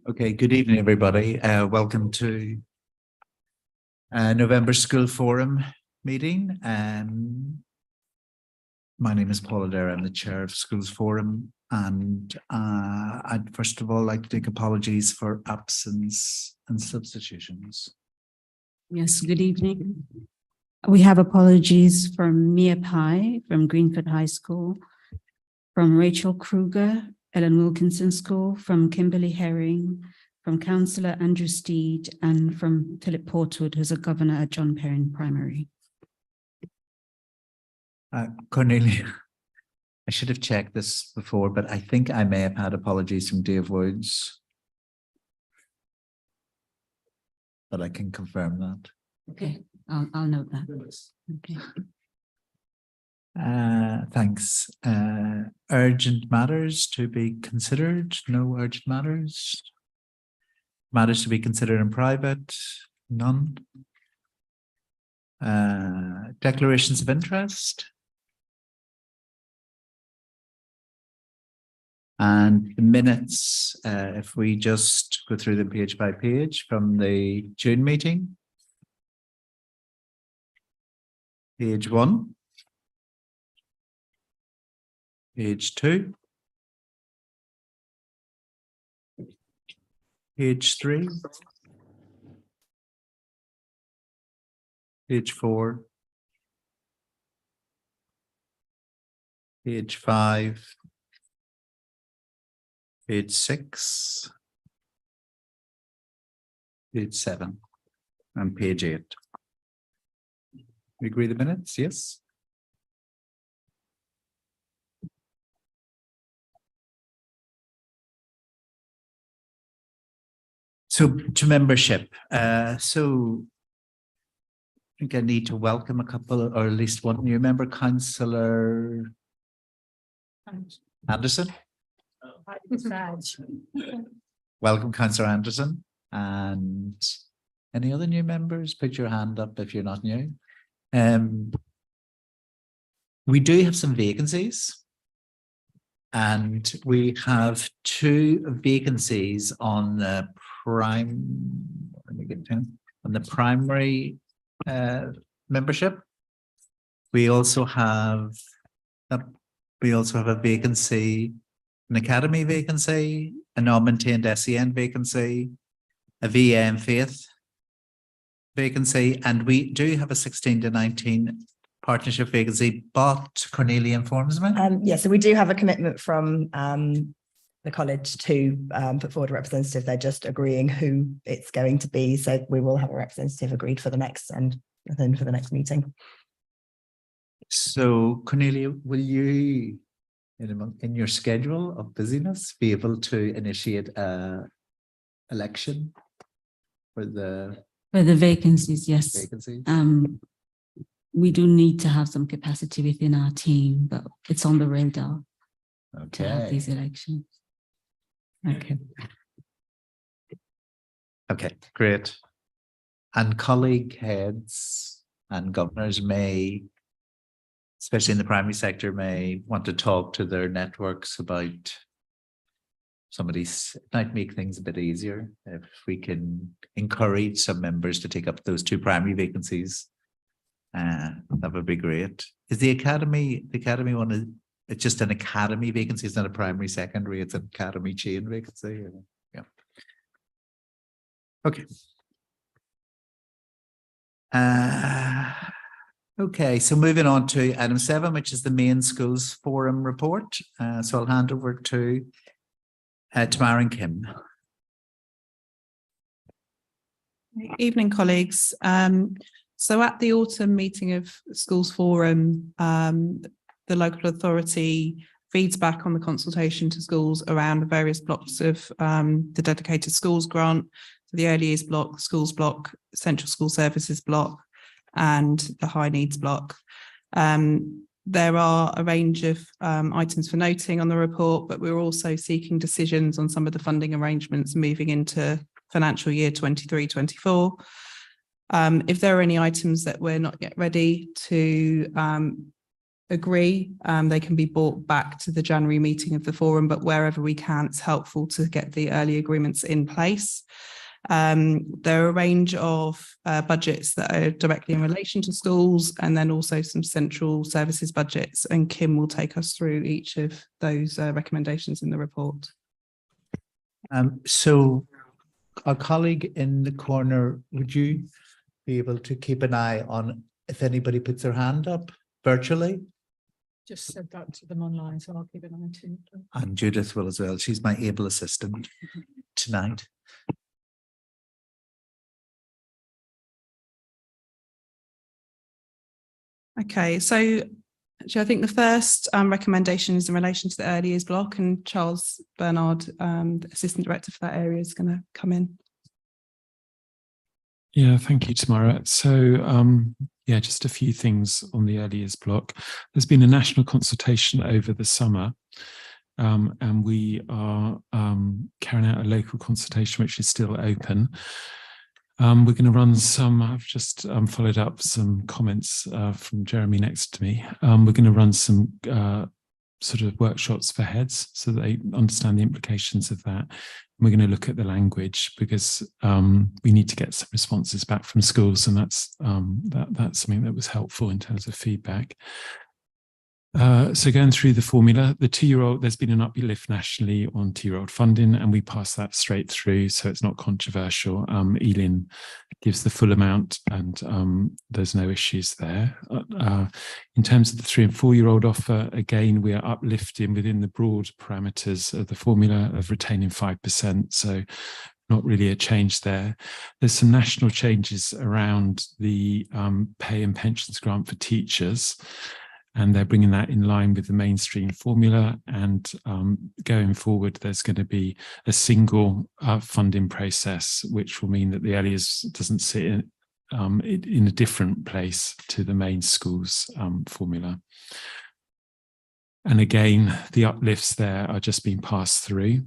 Okay, good evening, everybody. Welcome to November School Forum meeting. My name is Paul Adair. I'm the chair of Schools Forum, and I'd first of all like to take apologies for absence and substitutions. Yes, good evening. We have apologies from Mia Pye from Greenford High School, from Rachel Kruger, Ellen Wilkinson School, from Kimberly Herring, from Councillor Andrew Steed, and from Philip Portwood, who's a governor at John Perrin Primary. Cornelia, I should have checked this before, but I think I may have had apologies from Dave Woods. But I can confirm that. Okay, I'll note that. Okay. Thanks. Urgent matters to be considered? No urgent matters. Matters to be considered in private? None. Declarations of interest? And the minutes, if we just go through them page by page from the June meeting. Page 1. Page 2. Page 3. Page 4. Page 5. Page 6. Page 7. And page 8. We agree the minutes? Yes. So to membership, so I think I need to welcome a couple, or at least one new member, Councillor Anderson. Welcome, Councillor Anderson. And any other new members? Put your hand up if you're not new. We do have some vacancies. And we have 2 vacancies on the primary membership. We also have a vacancy, an academy vacancy, a non-maintained SEN vacancy, a VA and Faith vacancy, and we do have a 16 to 19 partnership vacancy, but Cornelia informs me. Yeah, so we do have a commitment from the college to put forward a representative. They're just agreeing who it's going to be. So we will have a representative agreed for the next and then for the next meeting. So Cornelia, will you, in your schedule of busyness, be able to initiate a election for the vacancies? Yes. Vacancies? We do need to have some capacity within our team, but it's on the radar to have these elections. Okay. Okay, great. And colleague heads and governors may, especially in the primary sector, may want to talk to their networks about it might make things a bit easier if we can encourage some members to take up those 2 primary vacancies. That would be great. Is the academy one? It's just an academy vacancy. It's not a primary, secondary. It's an academy chain vacancy. Yeah. Okay. Okay. So moving on to item 7, which is the main schools forum report. So I'll hand over to Tamara and Kim. Evening, colleagues. So at the autumn meeting of Schools Forum, the local authority feeds back on the consultation to schools around the various blocks of the dedicated schools grant, so the early years block, schools block, central school services block, and the high needs block. There are a range of items for noting on the report, but we're also seeking decisions on some of the funding arrangements moving into financial year 23-24. If there are any items that we're not yet ready to agree, they can be brought back to the January meeting of the forum, but wherever we can, it's helpful to get the early agreements in place. There are a range of budgets that are directly in relation to schools, and then also some central services budgets, and Kim will take us through each of those recommendations in the report. So our colleague in the corner, would you be able to keep an eye on if anybody puts their hand up virtually? Just said that to them online, so I'll keep an eye too. And Judith will as well. She's my able assistant tonight. Okay, so actually, I think the first recommendation is in relation to the early years block, and Charles Bernard, the Assistant Director for that area, is going to come in. Yeah, thank you, Tamara. So, yeah, just a few things on the early years block. There's been a national consultation over the summer, and we are carrying out a local consultation, which is still open. We're going to run some, I've just followed up some comments from Jeremy next to me. We're going to run some sort of workshops for heads so that they understand the implications of that. We're going to look at the language because we need to get some responses back from schools, and that's something that was helpful in terms of feedback. So going through the formula, the 2-year-old, there's been an uplift nationally on 2-year-old funding, and we pass that straight through, so it's not controversial. Ealing gives the full amount, and there's no issues there. In terms of the 3- and 4-year-old offer, again, we are uplifting within the broad parameters of the formula of retaining 5%, so not really a change there. There's some national changes around the pay and pensions grant for teachers, and they're bringing that in line with the mainstream formula. And going forward, there's going to be a single funding process, which will mean that the early years doesn't sit in a different place to the main schools formula. And again, the uplifts there are just being passed through.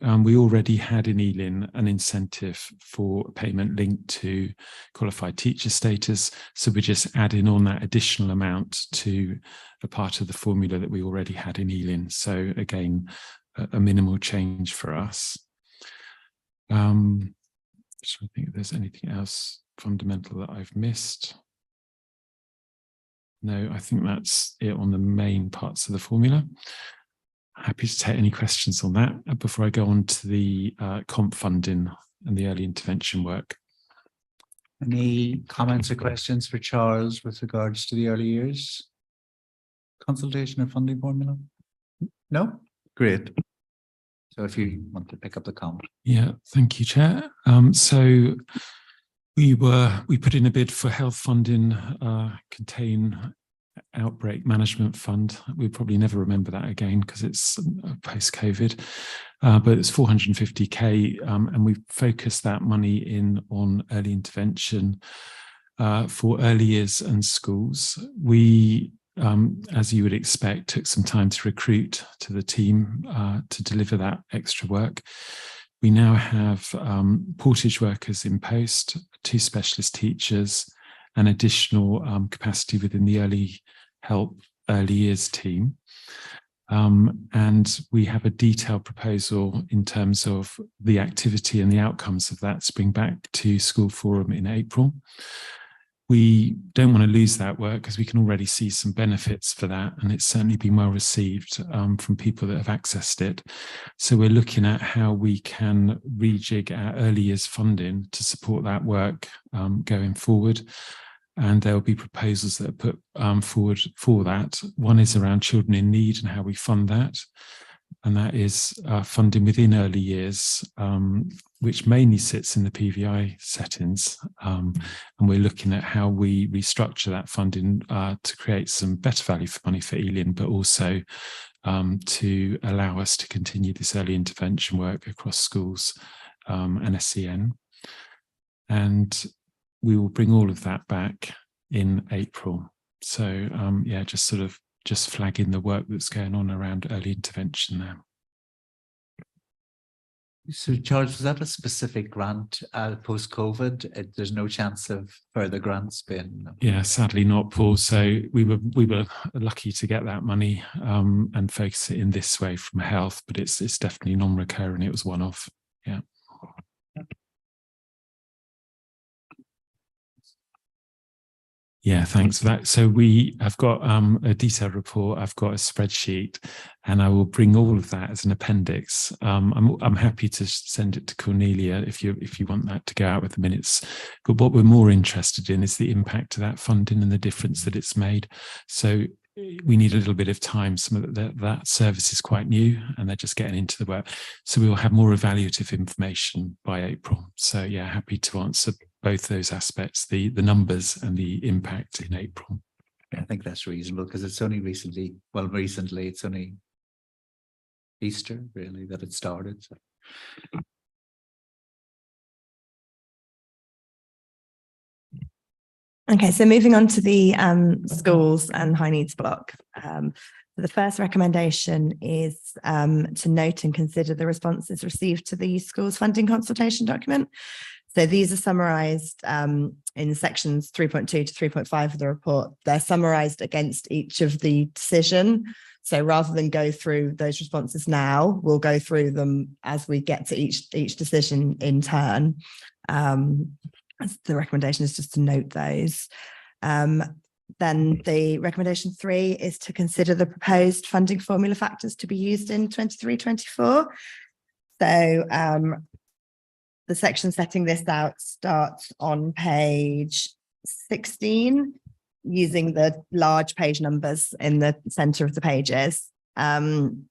We already had in Ealing an incentive for payment linked to qualified teacher status, so we're just adding on that additional amount to a part of the formula that we already had in Ealing. So again, a minimal change for us. Just trying to think if there's anything else fundamental that I've missed. No, I think that's it on the main parts of the formula. Happy to take any questions on that before I go on to the comp funding and the early intervention work. Any comments or questions for Charles with regards to the early years consultation or funding formula? No? Great. So if you want to pick up the comp. Yeah, thank you, Chair. So we put in a bid for health funding, contain outbreak management fund. We'll probably never remember that again because it's post-COVID, but it's 450k, and we've focused that money in on early intervention for early years and schools. We, as you would expect, took some time to recruit to the team to deliver that extra work. We now have portage workers in post, 2 specialist teachers, and additional capacity within the early help early years team. And we have a detailed proposal in terms of the activity and the outcomes of that to bring back to School Forum in April. We don't want to lose that work because we can already see some benefits for that, and it's certainly been well received from people that have accessed it. So we're looking at how we can rejig our early years funding to support that work going forward. And there will be proposals that are put forward for that. One is around children in need and how we fund that. And that is funding within early years, which mainly sits in the PVI settings. And we're looking at how we restructure that funding to create some better value for money for Ealing, but also to allow us to continue this early intervention work across schools and SEN. And we will bring all of that back in April. So yeah, just flagging the work that's going on around early intervention there. So George, was that a specific grant post-COVID? There's no chance of further grants being? Yeah, sadly not, Paul. So we were lucky to get that money and focus it in this way from health, but it's definitely non-recurring. It was one-off. Yeah. Yeah, thanks for that. So I've got a detailed report. I've got a spreadsheet, and I will bring all of that as an appendix. I'm happy to send it to Cornelia if you want that to go out with the minutes. But what we're more interested in is the impact of that funding and the difference that it's made. So we need a little bit of time. Some of that service is quite new, and they're just getting into the work. So we will have more evaluative information by April. So yeah, happy to answer both those aspects, the numbers and the impact in April. I think that's reasonable because it's only recently, it's only Easter really that it started. So. Okay, so moving on to the schools and high needs block. The first recommendation is to note and consider the responses received to the schools funding consultation document. So these are summarised in sections 3.2 to 3.5 of the report. They're summarised against each of the decision. So rather than go through those responses now, we'll go through them as we get to each decision in turn. The recommendation is just to note those. Then the recommendation 3 is to consider the proposed funding formula factors to be used in 23-24. So the section setting this out starts on page 16, using the large page numbers in the centre of the pages, and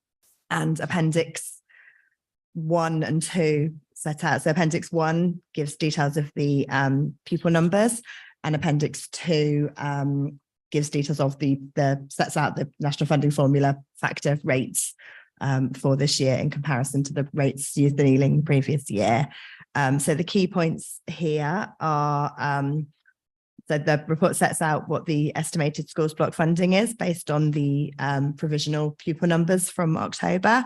appendix 1 and 2 set out. So appendix 1 gives details of the pupil numbers, and appendix 2 gives details of sets out the national funding formula factor rates for this year in comparison to the rates used in Ealing the previous year. So the key points here are, so the report sets out what the estimated schools block funding is based on the provisional pupil numbers from October.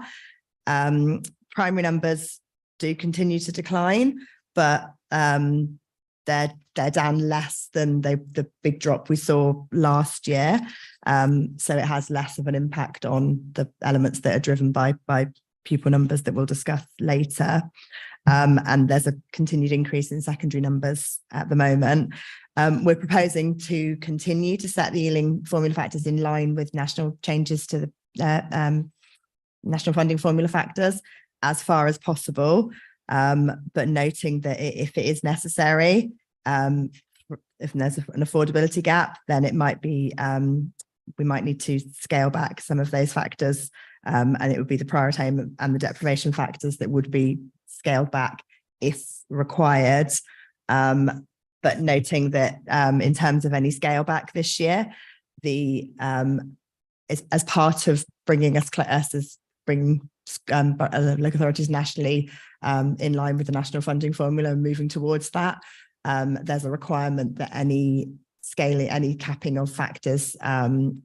Primary numbers do continue to decline, but they're down less than the big drop we saw last year. So it has less of an impact on the elements that are driven by pupil numbers that we'll discuss later. And there's a continued increase in secondary numbers at the moment. We're proposing to continue to set the Ealing formula factors in line with national changes to the national funding formula factors as far as possible, but noting that if it is necessary, if there's an affordability gap, then it might be we might need to scale back some of those factors, and it would be the prior attainment and the deprivation factors that would be scaled back if required. But noting that in terms of any scale back this year, as part of bringing bringing local authorities nationally in line with the national funding formula and moving towards that, there's a requirement that any capping of factors any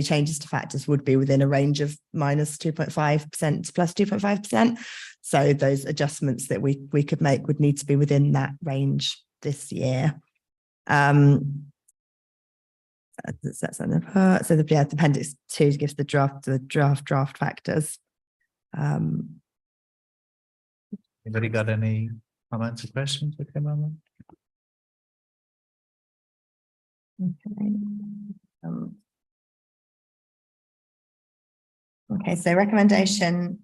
changes to factors would be within a range of -2.5% to +2.5%. So those adjustments that we could make would need to be within that range this year. So the appendix 2 gives the draft factors. Anybody got any comments or questions that came on? Okay, so recommendation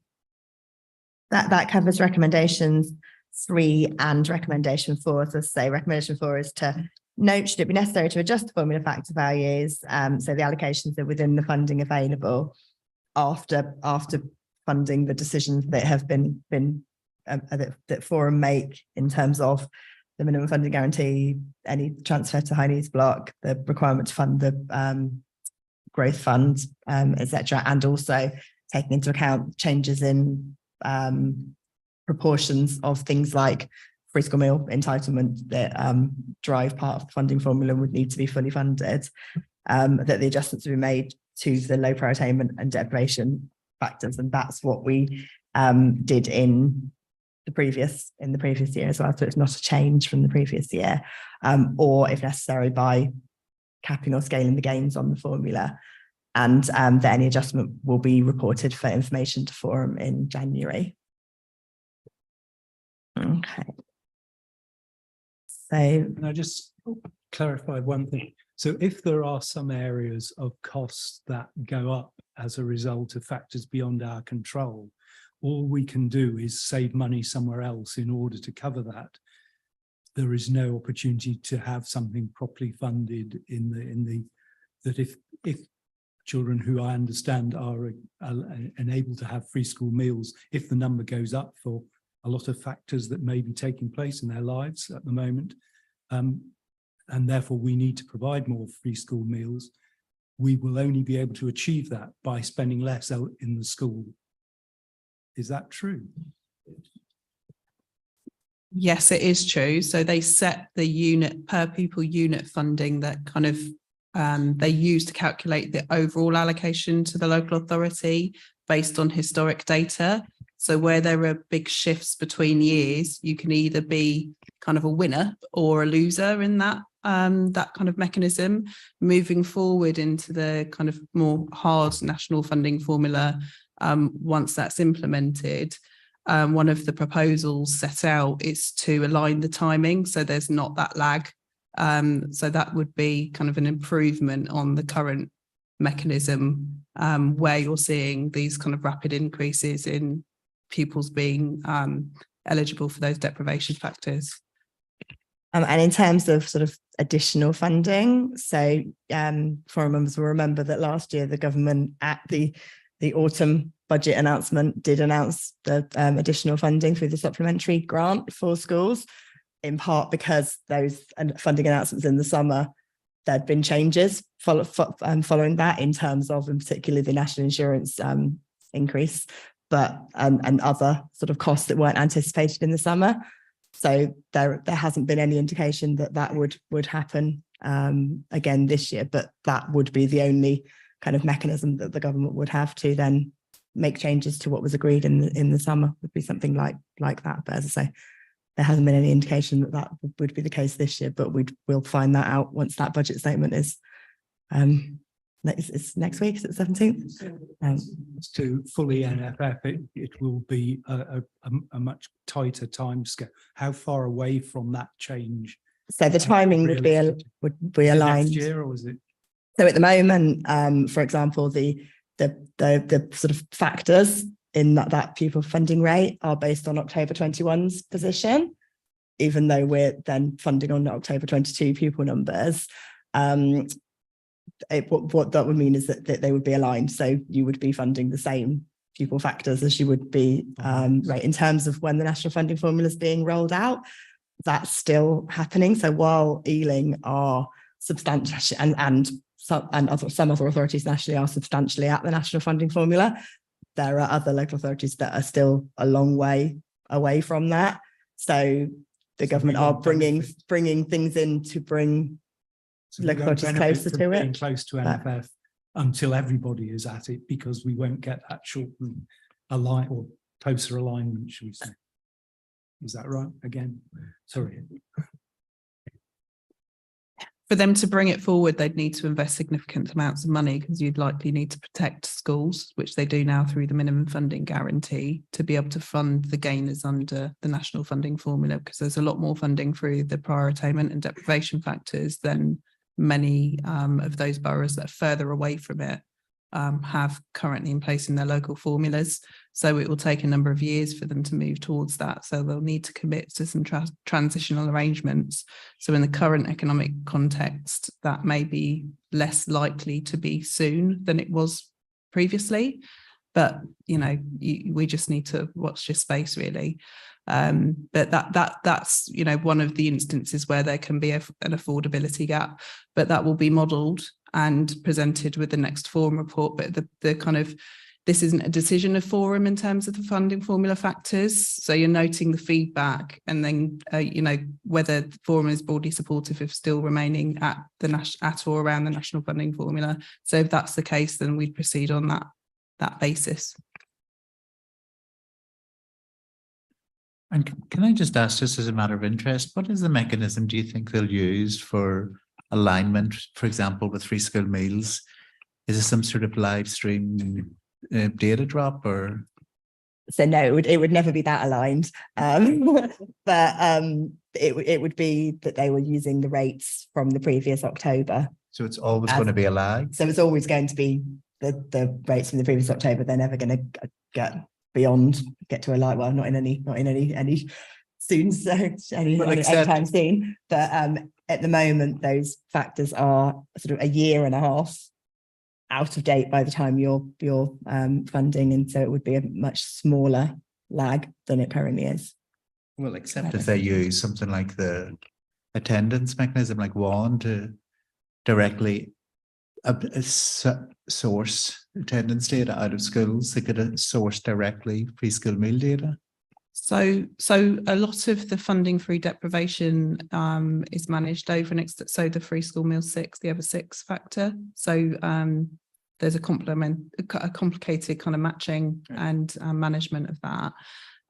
that covers recommendations 3 and recommendation 4. So say recommendation 4 is to note, should it be necessary to adjust the formula factor values, so the allocations are within the funding available after funding the decisions that have been that Forum make in terms of the minimum funding guarantee, any transfer to high needs block, the requirement to fund the growth fund, etc., and also taking into account changes in proportions of things like free school meal entitlement that drive part of the funding formula would need to be fully funded, that the adjustments will be made to the low prior attainment and deprivation factors, and that's what we did in the previous year as well. So it's not a change from the previous year, or if necessary by capping or scaling the gains on the formula. And that any adjustment will be reported for information to Forum in January. Okay. So Can I just clarify one thing? So if there are some areas of costs that go up as a result of factors beyond our control, all we can do is save money somewhere else in order to cover that. There is no opportunity to have something properly funded that if children who I understand are enabled to have free school meals, if the number goes up for a lot of factors that may be taking place in their lives at the moment, and therefore we need to provide more free school meals, we will only be able to achieve that by spending less out in the school. Is that true? Yes, it is true. So they set the unit per pupil unit funding that kind of they use to calculate the overall allocation to the local authority based on historic data. So where there are big shifts between years, you can either be kind of a winner or a loser in that that kind of mechanism. Moving forward into the kind of more hard national funding formula, once that's implemented, one of the proposals set out is to align the timing so there's not that lag. So that would be kind of an improvement on the current mechanism, where you're seeing these kind of rapid increases in pupils being eligible for those deprivation factors. And in terms of sort of additional funding, so forum members will remember that last year the government at the autumn budget announcement did announce the additional funding through the supplementary grant for schools, in part because those funding announcements in the summer, there'd been changes following that in terms of, in particular, the national insurance increase, but and other sort of costs that weren't anticipated in the summer. So there hasn't been any indication that that would happen again this year, but that would be the only kind of mechanism that the government would have to then make changes to what was agreed in the summer, would be something like that. But as I say, there hasn't been any indication that that would be the case this year, but we'll find that out once that budget statement is it's next week, is it 17th? To fully NFF, it will be a much tighter timescale. How far away from that change? So the timing would be aligned. Next year, or is it? So at the moment, for example, the sort of factors in that pupil funding rate are based on October 21's position, even though we're then funding on October 22 pupil numbers. What that would mean is that they would be aligned. So you would be funding the same pupil factors as you would be, right, in terms of when the national funding formula is being rolled out. That's still happening. So while Ealing are substantial and some other authorities nationally are substantially at the national funding formula, there are other local authorities that are still a long way away from that. So the government are bringing things in to bring local authorities closer to it. Close to NFF until everybody is at it, because we won't get that shortened align or closer alignment, should we say? Is that right? Again, sorry. For them to bring it forward, they'd need to invest significant amounts of money, because you'd likely need to protect schools, which they do now through the minimum funding guarantee, to be able to fund the gainers under the national funding formula, because there's a lot more funding through the prior attainment and deprivation factors than many of those boroughs that are further away from it have currently in place in their local formulas. So it will take a number of years for them to move towards that. So they'll need to commit to some transitional arrangements. So in the current economic context, that may be less likely to be soon than it was previously. But, you know, we just need to watch this space, really. But that's, you know, one of the instances where there can be an affordability gap, but that will be modelled and presented with the next Forum report. But the kind of, this isn't a decision of Forum in terms of the funding formula factors. So you're noting the feedback, and then, you know, whether the Forum is broadly supportive of still remaining at or around the national funding formula. So if that's the case, then we'd proceed on that basis. And can I just ask, just as a matter of interest, what is the mechanism do you think they'll use for alignment, for example, with free school meals? Is it some sort of live stream data drop or? So no, it would never be that aligned. But it would be that they were using the rates from the previous October. So it's always going to be a lag? So it's always going to be the rates from the previous October. They're never going to get to a light. Well, not in any soon, anytime soon. But at the moment, those factors are sort of a year and a half out of date by the time you're funding, and so it would be a much smaller lag than it currently is. Well, except if they use something like the attendance mechanism, like WAN, to directly source attendance data out of schools. They could source directly free school meal data. So a lot of the funding through deprivation is managed over next. So the free school meal 6, the other 6 factor. So there's a complicated kind of matching and management of that.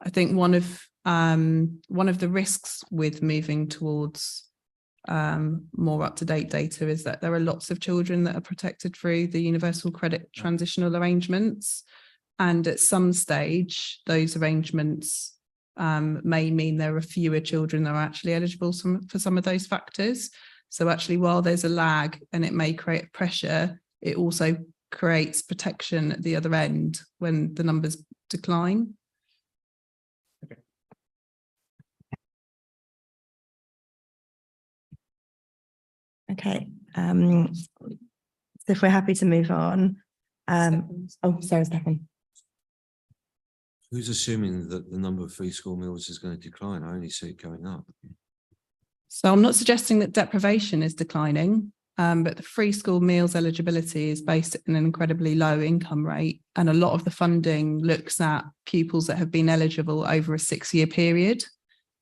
I think one of the risks with moving towards more up-to-date data is that there are lots of children that are protected through the universal credit transitional arrangements, and at some stage those arrangements may mean there are fewer children that are actually eligible for some of those factors. So actually, while there's a lag and it may create pressure, it also creates protection at the other end when the numbers decline. Okay. So if we're happy to move on. Oh, sorry, Stefan. Who's assuming that the number of free school meals is going to decline? I only see it going up. So I'm not suggesting that deprivation is declining, but the free school meals eligibility is based on an incredibly low income rate. And a lot of the funding looks at pupils that have been eligible over a 6-year period.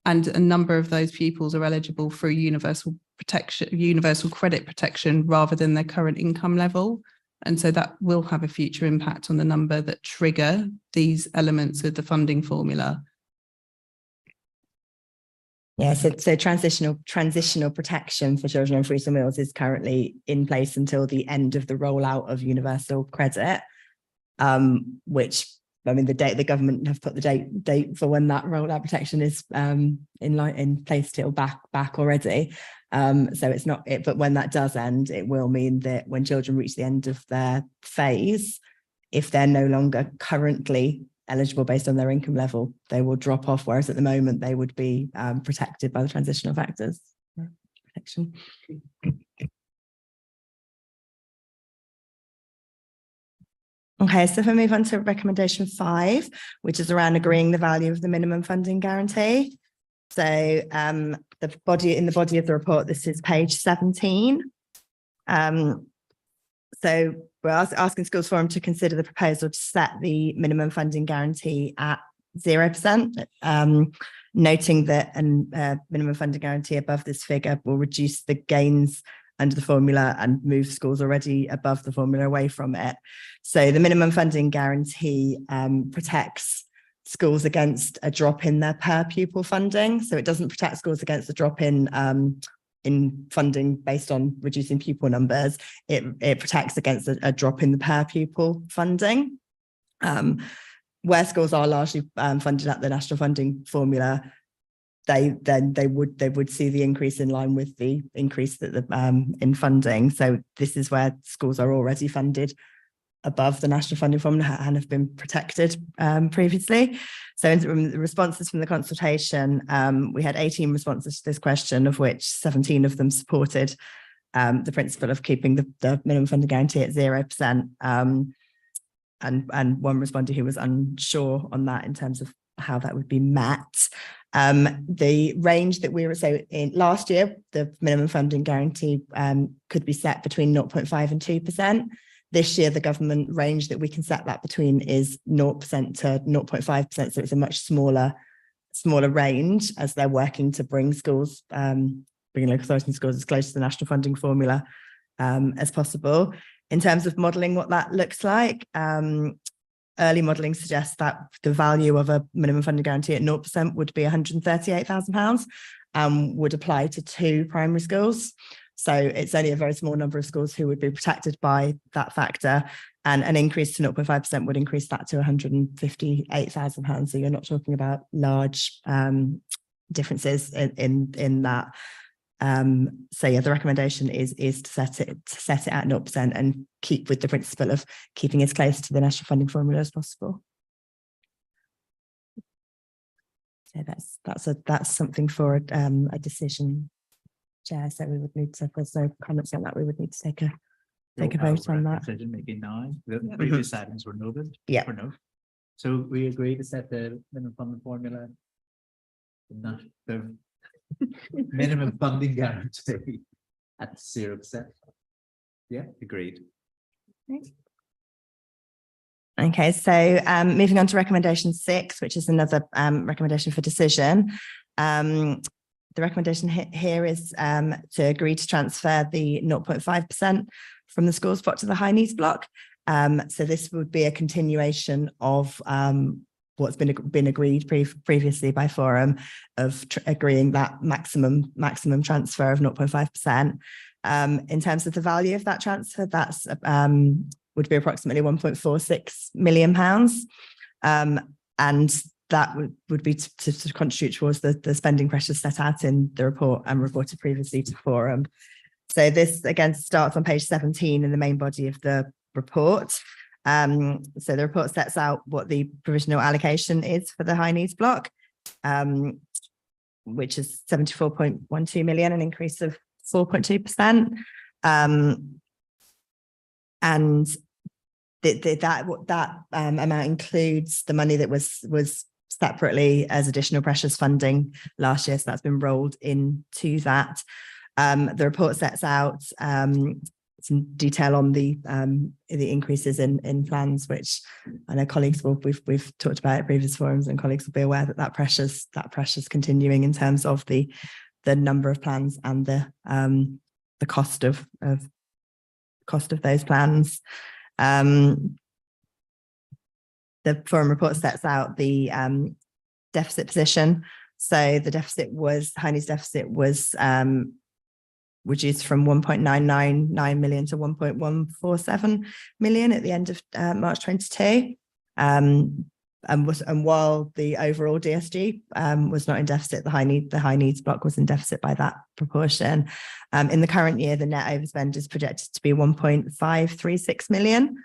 And a number of those pupils are eligible for universal credit protection rather than their current income level. And so that will have a future impact on the number that trigger these elements of the funding formula. Yeah, so transitional protection for children on free school meals is currently in place until the end of the rollout of universal credit, which, I mean, the government have put the date for when that rollout protection is in place till back already. So it's not it, but when that does end, it will mean that when children reach the end of their phase, if they're no longer currently eligible based on their income level, they will drop off, whereas at the moment they would be protected by the transitional factors protection. Okay, so if I move on to recommendation 5, which is around agreeing the value of the minimum funding guarantee. So in the body of the report, this is page 17. So we're asking Schools Forum to consider the proposal to set the minimum funding guarantee at 0%, noting that a minimum funding guarantee above this figure will reduce the gains under the formula and move schools already above the formula away from it. So the minimum funding guarantee protects schools against a drop in their per pupil funding. So it doesn't protect schools against a drop in funding based on reducing pupil numbers. It protects against a drop in the per pupil funding. Where schools are largely funded at the national funding formula, they would see the increase in line with the increase that in funding. So this is where schools are already funded above the national funding formula and have been protected previously. So in the responses from the consultation, we had 18 responses to this question, of which 17 of them supported the principle of keeping the minimum funding guarantee at 0%. And one responded who was unsure on that in terms of how that would be met. The range that we were, so in last year, the minimum funding guarantee could be set between 0.5 and 2%. This year, the government range that we can set that between is 0% to 0.5%. So it's a much smaller range, as they're working to bring schools, bringing local authorities and schools as close to the national funding formula as possible. In terms of modelling what that looks like, early modelling suggests that the value of a minimum funding guarantee at 0% would be £138,000 and would apply to 2 primary schools. So it's only a very small number of schools who would be protected by that factor, and an increase to 0.5% would increase that to £158,000. So you're not talking about large differences in that. So yeah, the recommendation is to set it at 0% and keep with the principle of keeping as close to the national funding formula as possible. So that's something for a decision, Chair. So we would need to, if there's no comments on that, we would need to take a vote on that. Decision making now. The previous items were noted. Yeah. Or no. So we agree to set the minimum funding formula, not the minimum funding guarantee at 0%. Yeah, agreed. Okay, so moving on to recommendation 6, which is another recommendation for decision. The recommendation here is to agree to transfer the 0.5% from the schools block to the high needs block. So this would be a continuation of what's been agreed previously by Forum of agreeing that maximum transfer of 0.5%. In terms of the value of that transfer, that's would be approximately £1.46 million. And that would be to contribute towards the spending pressures set out in the report and reported previously to Forum. So this again starts on page 17 in the main body of the report. So the report sets out what the provisional allocation is for the high needs block, which is 74.12 million, an increase of 4.2%. And that amount includes the money that was separately as additional precious funding last year. So that's been rolled into that. The report sets out some detail on the increases in plans, which I know colleagues we've talked about at previous forums, and colleagues will be aware that pressure's continuing in terms of the number of plans and the cost of those plans. The Forum report sets out the deficit position. So the high needs deficit was reduced from 1.999 million to 1.147 million at the end of March 22. And while the overall DSG was not in deficit, the high needs block was in deficit by that proportion. In the current year, the net overspend is projected to be 1.536 million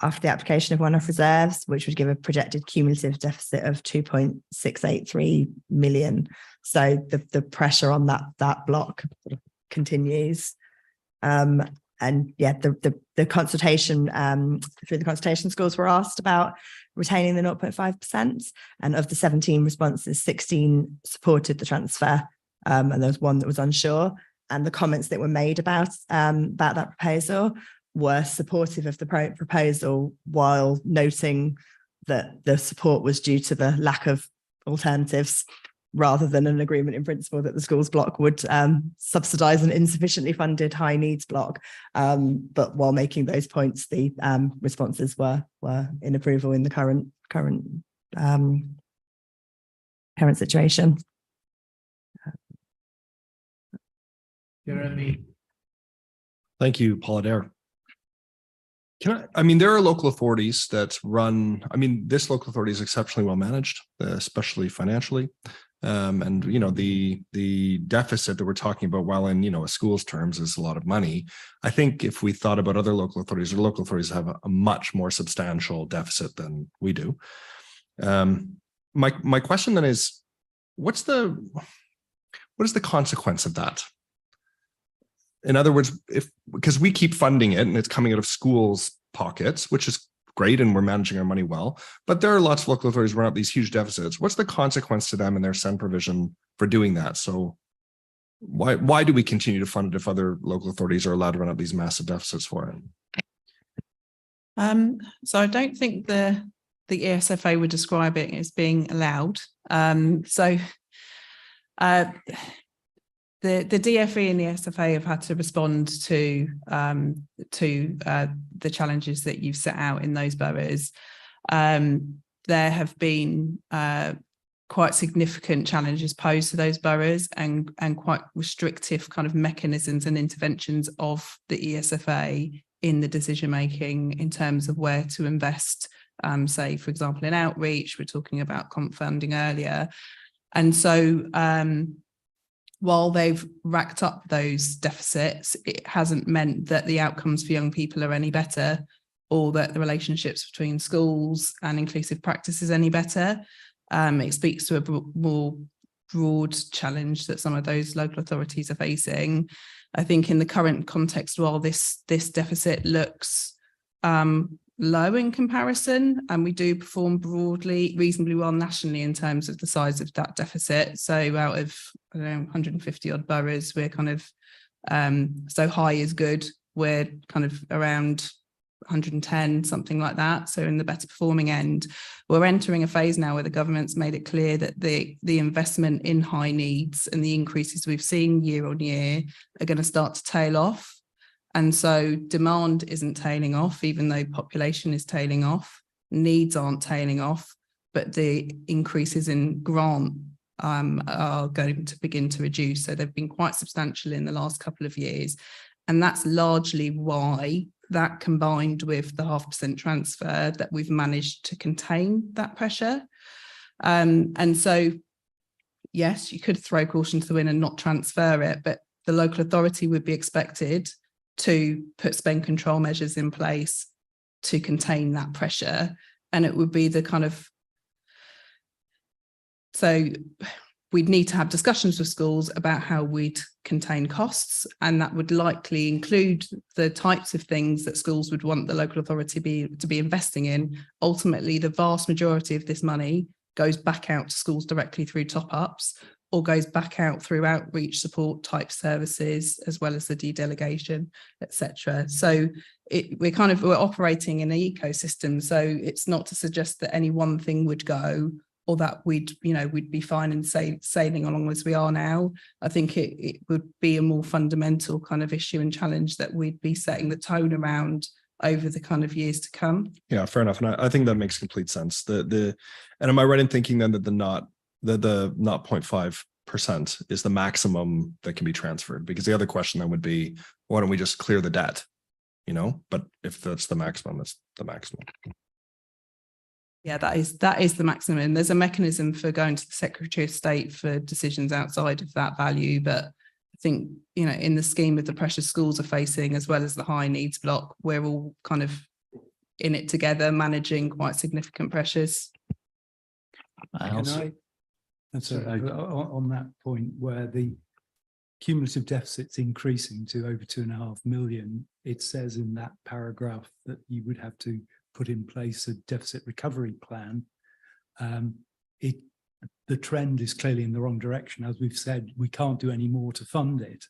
after the application of one-off reserves, which would give a projected cumulative deficit of 2.683 million. So the pressure on that block continues. And yeah, the consultation through the consultation, schools were asked about retaining the 0.5%, and of the 17 responses, 16 supported the transfer, and there was one that was unsure. And the comments that were made about that proposal were supportive of the proposal, while noting that the support was due to the lack of alternatives, rather than an agreement in principle that the schools block would subsidise an insufficiently funded high needs block. But while making those points, the responses were in approval in the current situation. Jeremy. Thank you, Paul Adair. There are local authorities that run, this local authority is exceptionally well managed, especially financially. And, the deficit that we're talking about, while in, a school's terms is a lot of money. I think if we thought about other local authorities have a much more substantial deficit than we do. My question then is, what is the consequence of that? In other words, because we keep funding it and it's coming out of schools' pockets, which is great, and we're managing our money well, but there are lots of local authorities run up these huge deficits. What's the consequence to them and their SEND provision for doing that? So why do we continue to fund it if other local authorities are allowed to run up these massive deficits for it? So I don't think the ESFA would describe it as being allowed. The DFE and the SFA have had to respond to the challenges that you've set out in those boroughs. there have been quite significant challenges posed to those boroughs and quite restrictive kind of mechanisms and interventions of the ESFA in the decision making in terms of where to invest, say, for example, in outreach. We're talking about comp funding earlier. And so while they've racked up those deficits, it hasn't meant that the outcomes for young people are any better, or that the relationships between schools and inclusive practice is any better. It speaks to a more broad challenge that some of those local authorities are facing. I think in the current context, while this deficit looks low in comparison, and we do perform reasonably well nationally in terms of the size of that deficit. So out of 150 odd boroughs, we're kind of so high is good. We're kind of around 110, something like that. So in the better performing end, we're entering a phase now where the government's made it clear that the investment in high needs and the increases we've seen year on year are going to start to tail off. And so demand isn't tailing off, even though population is tailing off. Needs aren't tailing off, but the increases in grant are going to begin to reduce. So they've been quite substantial in the last couple of years. And that's largely why that, combined with the 0.5% transfer, that we've managed to contain that pressure. And so, yes, you could throw caution to the wind and not transfer it, but the local authority would be expected to put spend control measures in place to contain that pressure. And it would be the kind of, so we'd need to have discussions with schools about how we'd contain costs, and that would likely include the types of things that schools would want the local authority to be investing in. Ultimately, the vast majority of this money goes back out to schools directly through top-ups, or goes back out through outreach support type services, as well as the dedelegation, etc. So we're operating in an ecosystem. So it's not to suggest that any one thing would go, or that we'd be fine and sailing along as we are now. I think it would be a more fundamental kind of issue and challenge that we'd be setting the tone around over the kind of years to come. Yeah, fair enough. And I think that makes complete sense. And am I right in thinking then that the 0.5% is the maximum that can be transferred? Because the other question then would be, why don't we just clear the debt? But if that's the maximum, that's the maximum. Yeah, that is the maximum. There's a mechanism for going to the Secretary of State for decisions outside of that value, but I think, in the scheme of the pressure schools are facing, as well as the high needs block, we're all kind of in it together, managing quite significant pressures. On that point, where the cumulative deficit's increasing to over 2.5 million, it says in that paragraph that you would have to put in place a deficit recovery plan. The trend is clearly in the wrong direction. As we've said, we can't do any more to fund it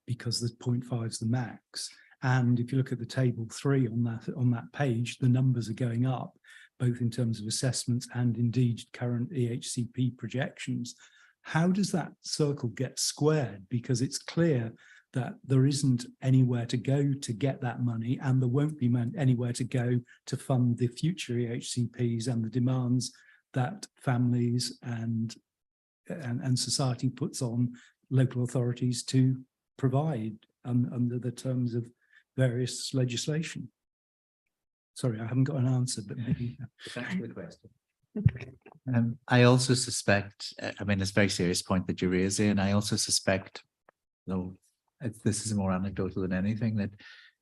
because the 0.5 is the max. And if you look at the table 3 on that page, the numbers are going up, both in terms of assessments and indeed current EHCP projections. How does that circle get squared? Because it's clear that there isn't anywhere to go to get that money, and there won't be anywhere to go to fund the future EHCPs and the demands that families and society puts on local authorities to provide under the terms of various legislation. Sorry, I haven't got an answer, but maybe. Thanks for the question. I also suspect, it's a very serious point that you raise, and I also suspect, though this is more anecdotal than anything, that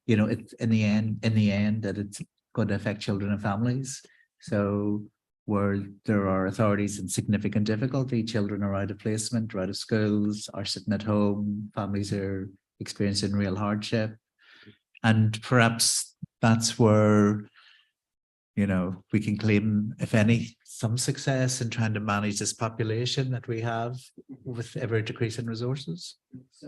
it's in the end that it's going to affect children and families. So where there are authorities in significant difficulty, children are out of placement, are out of schools, are sitting at home, families are experiencing real hardship, and perhaps that's where we can claim, if any, some success in trying to manage this population that we have with ever decreasing resources. So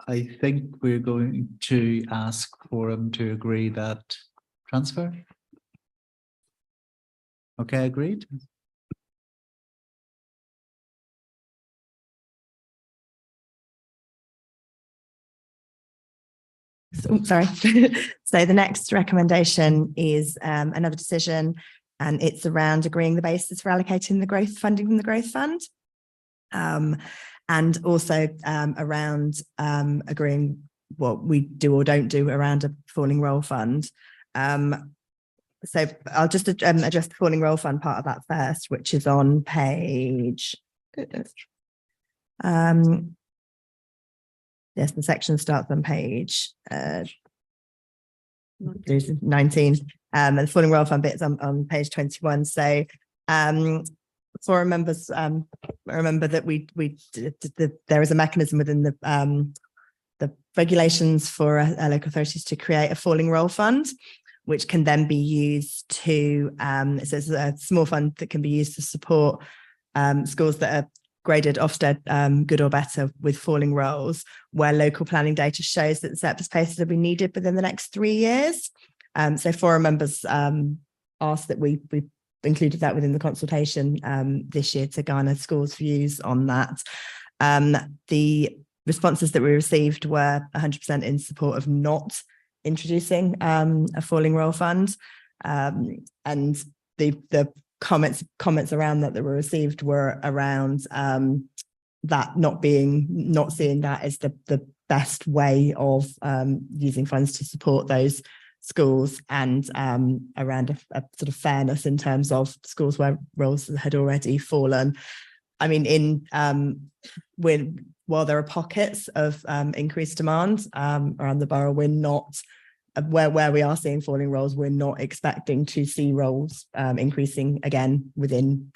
I think we're going to ask Forum to agree that transfer. Okay, agreed. Sorry. So the next recommendation is another decision, and it's around agreeing the basis for allocating the growth funding from the growth fund. And also around agreeing what we do or don't do around a falling roll fund. So I'll just address the falling roll fund part of that first, which is on page. Yes, the section starts on page 19. And the falling roll fund bit's on page 21. So forum members remember that there is a mechanism within the regulations for local authorities to create a falling roll fund, which can then be used to, so it's a small fund that can be used to support schools that are graded Ofsted good or better with falling rolls, where local planning data shows that the surplus places will be needed within the next 3 years. So forum members asked that we included that within the consultation this year to garner schools' views on that. The responses that we received were 100% in support of not introducing a falling roll fund, and the comments around that were received were around that not seeing that as the best way of using funds to support those schools, and around a sort of fairness in terms of schools where rolls had already fallen. I mean, while there are pockets of increased demand around the borough, we're not where we are seeing falling rolls. We're not expecting to see rolls increasing again within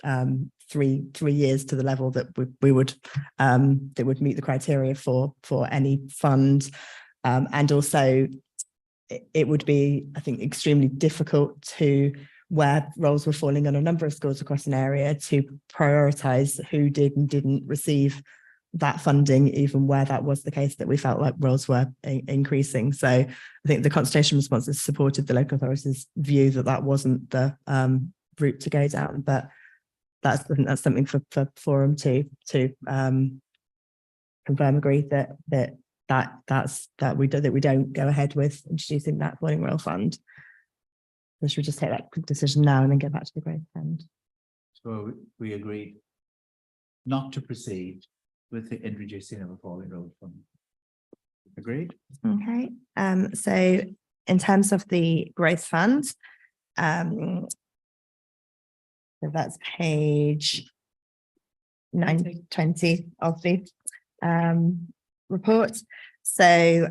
3 years to the level that we would that would meet the criteria for any fund, and also it would be, I think, extremely difficult to, where roles were falling on a number of schools across an area, to prioritise who did and didn't receive that funding, even where that was the case that we felt like roles were increasing. So I think the consultation responses supported the local authorities' view that that wasn't the route to go down, but that's something for forum to confirm, agree that we don't go ahead with introducing that falling roll fund. So should we just take that decision now and then get back to the growth fund? So we agreed not to proceed with the introducing of a falling roll fund. Agreed? Okay. So in terms of the growth fund, so that's page 920 of the report. So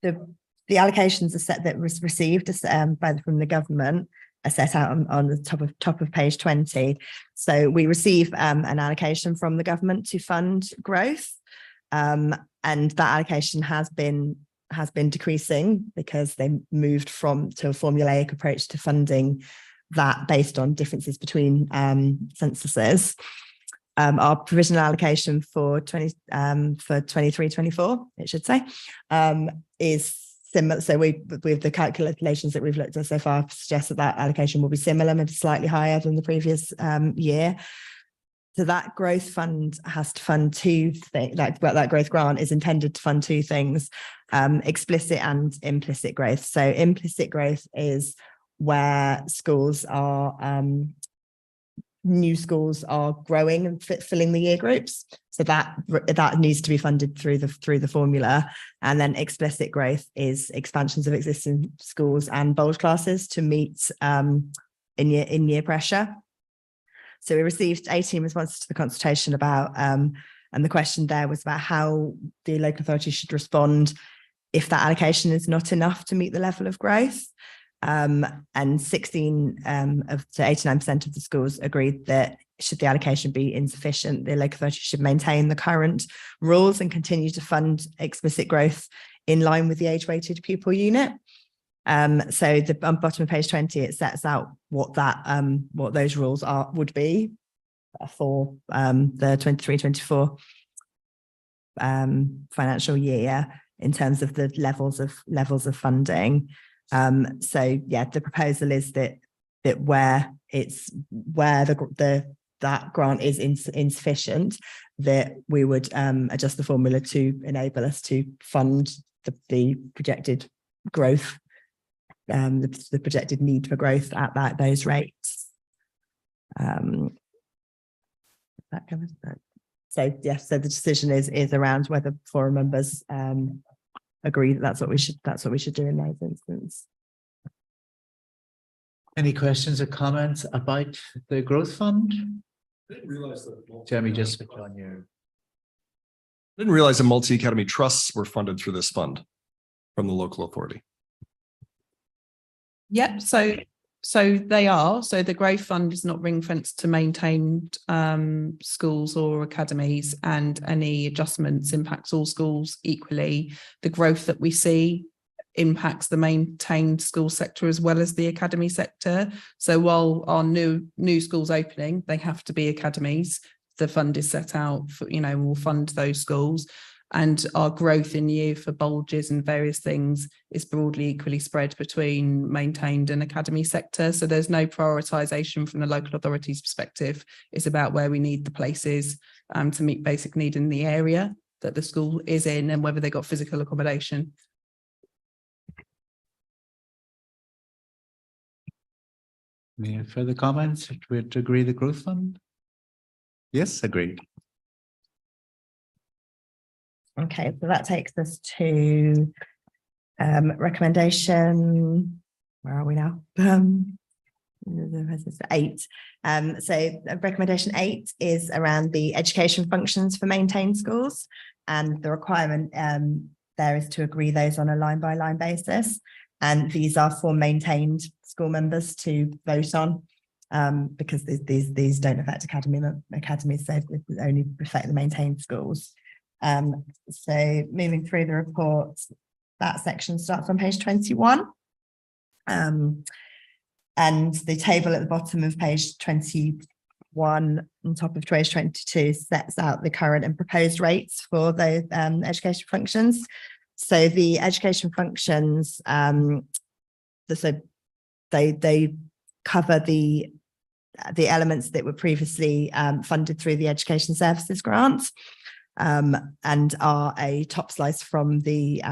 the allocations are set that was received from the government are set out on the top of page 20. So we receive an allocation from the government to fund growth, and that allocation has been decreasing because they moved to a formulaic approach to funding that based on differences between censuses. Our provisional allocation for 23-24, it should say, is similar. So with the calculations that we've looked at so far suggest that allocation will be similar, maybe slightly higher than the previous year. So that growth fund has to fund two things. That growth grant is intended to fund two things: explicit and implicit growth. So implicit growth is where schools are new schools are growing and filling the year groups. So that needs to be funded through the formula. And then explicit growth is expansions of existing schools and bulge classes to meet in year pressure. So we received 18 responses to the consultation about, and the question there was about how the local authority should respond if that allocation is not enough to meet the level of growth. And 16 to 89% of the schools agreed that should the allocation be insufficient, the local authority should maintain the current rules and continue to fund explicit growth in line with the age-weighted pupil unit. So on bottom of page 20, it sets out what those rules would be for the 23-24 financial year in terms of the levels of funding. So yeah, the proposal is that where that grant is insufficient, that we would adjust the formula to enable us to fund the projected growth, the projected need for growth at those rates. That covers that. So yes, so the decision is around whether forum members agree that that's what we should do in those instances. Any questions or comments about the growth fund? I didn't realize that. Jeremy, just switch on your. I didn't realize that multi-academy trusts were funded through this fund from the local authority. Yep, so they are. So the growth fund is not ring fenced to maintained schools or academies, and any adjustments impacts all schools equally. The growth that we see impacts the maintained school sector as well as the academy sector. So while our new schools opening, they have to be academies. The fund is set out for, we'll fund those schools. And our growth in year for bulges and various things is broadly equally spread between maintained and academy sector. So there's no prioritisation from the local authority's perspective. It's about where we need the places to meet basic need in the area that the school is in and whether they got physical accommodation. Any further comments? Would agree the growth fund? Yes, agreed. Okay, so that takes us to recommendation. Where are we now? 8. So recommendation 8 is around the education functions for maintained schools, and the requirement there is to agree those on a line-by-line basis. And these are for maintained school members to vote on, because these don't affect academies, so they only affect the maintained schools. So moving through the report, that section starts on page 21. And the table at the bottom of page 21 on top of page 22 sets out the current and proposed rates for those education functions. So the education functions, so they cover the elements that were previously funded through the Education Services Grant, and are a top slice from the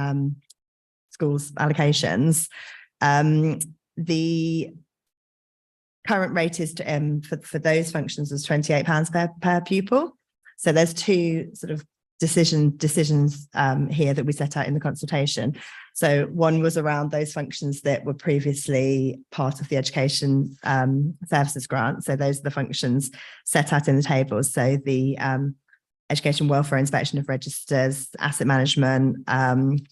schools allocations. The current rate is for those functions is £28 per pupil. So there's two sort of decisions here that we set out in the consultation. So one was around those functions that were previously part of the Education Services Grant. So those are the functions set out in the tables. So the education welfare inspection of registers, asset management, and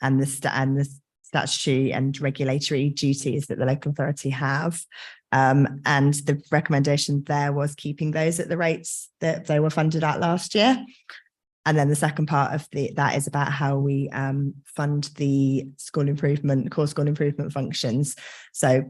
the statutory and regulatory duties that the local authority have. And the recommendation there was keeping those at the rates that they were funded at last year. And then the second part of that is about how we fund the core school improvement functions. So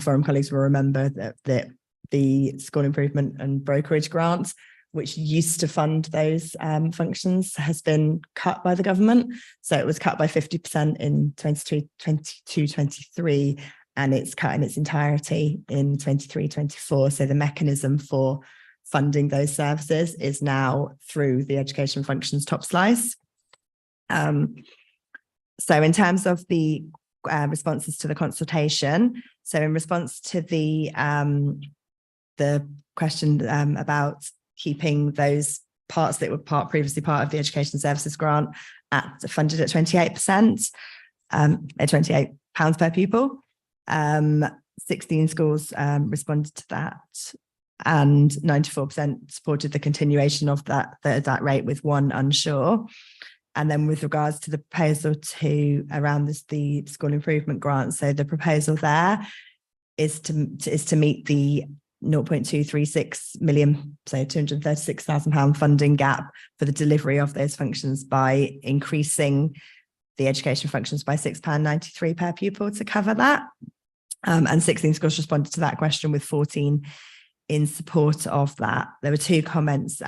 forum colleagues will remember that the school improvement and brokerage grants, which used to fund those functions, has been cut by the government. So it was cut by 50% in 22-23, and it's cut in its entirety in 23-24. So the mechanism for funding those services is now through the education functions top slice. So in terms of the responses to the consultation, so in response to the question about keeping those parts that were previously part of the Education Services Grant funded at 28%, at £28 per pupil. 16 schools responded to that, and 94% supported the continuation of that rate, with one unsure. And then with regards to the proposal around the school improvement grant, so the proposal there is to meet the 0.236 million, so £236,000 funding gap for the delivery of those functions by increasing the education functions by £6.93 per pupil to cover that. And 16 schools responded to that question, with 14 in support of that. There were 2 comments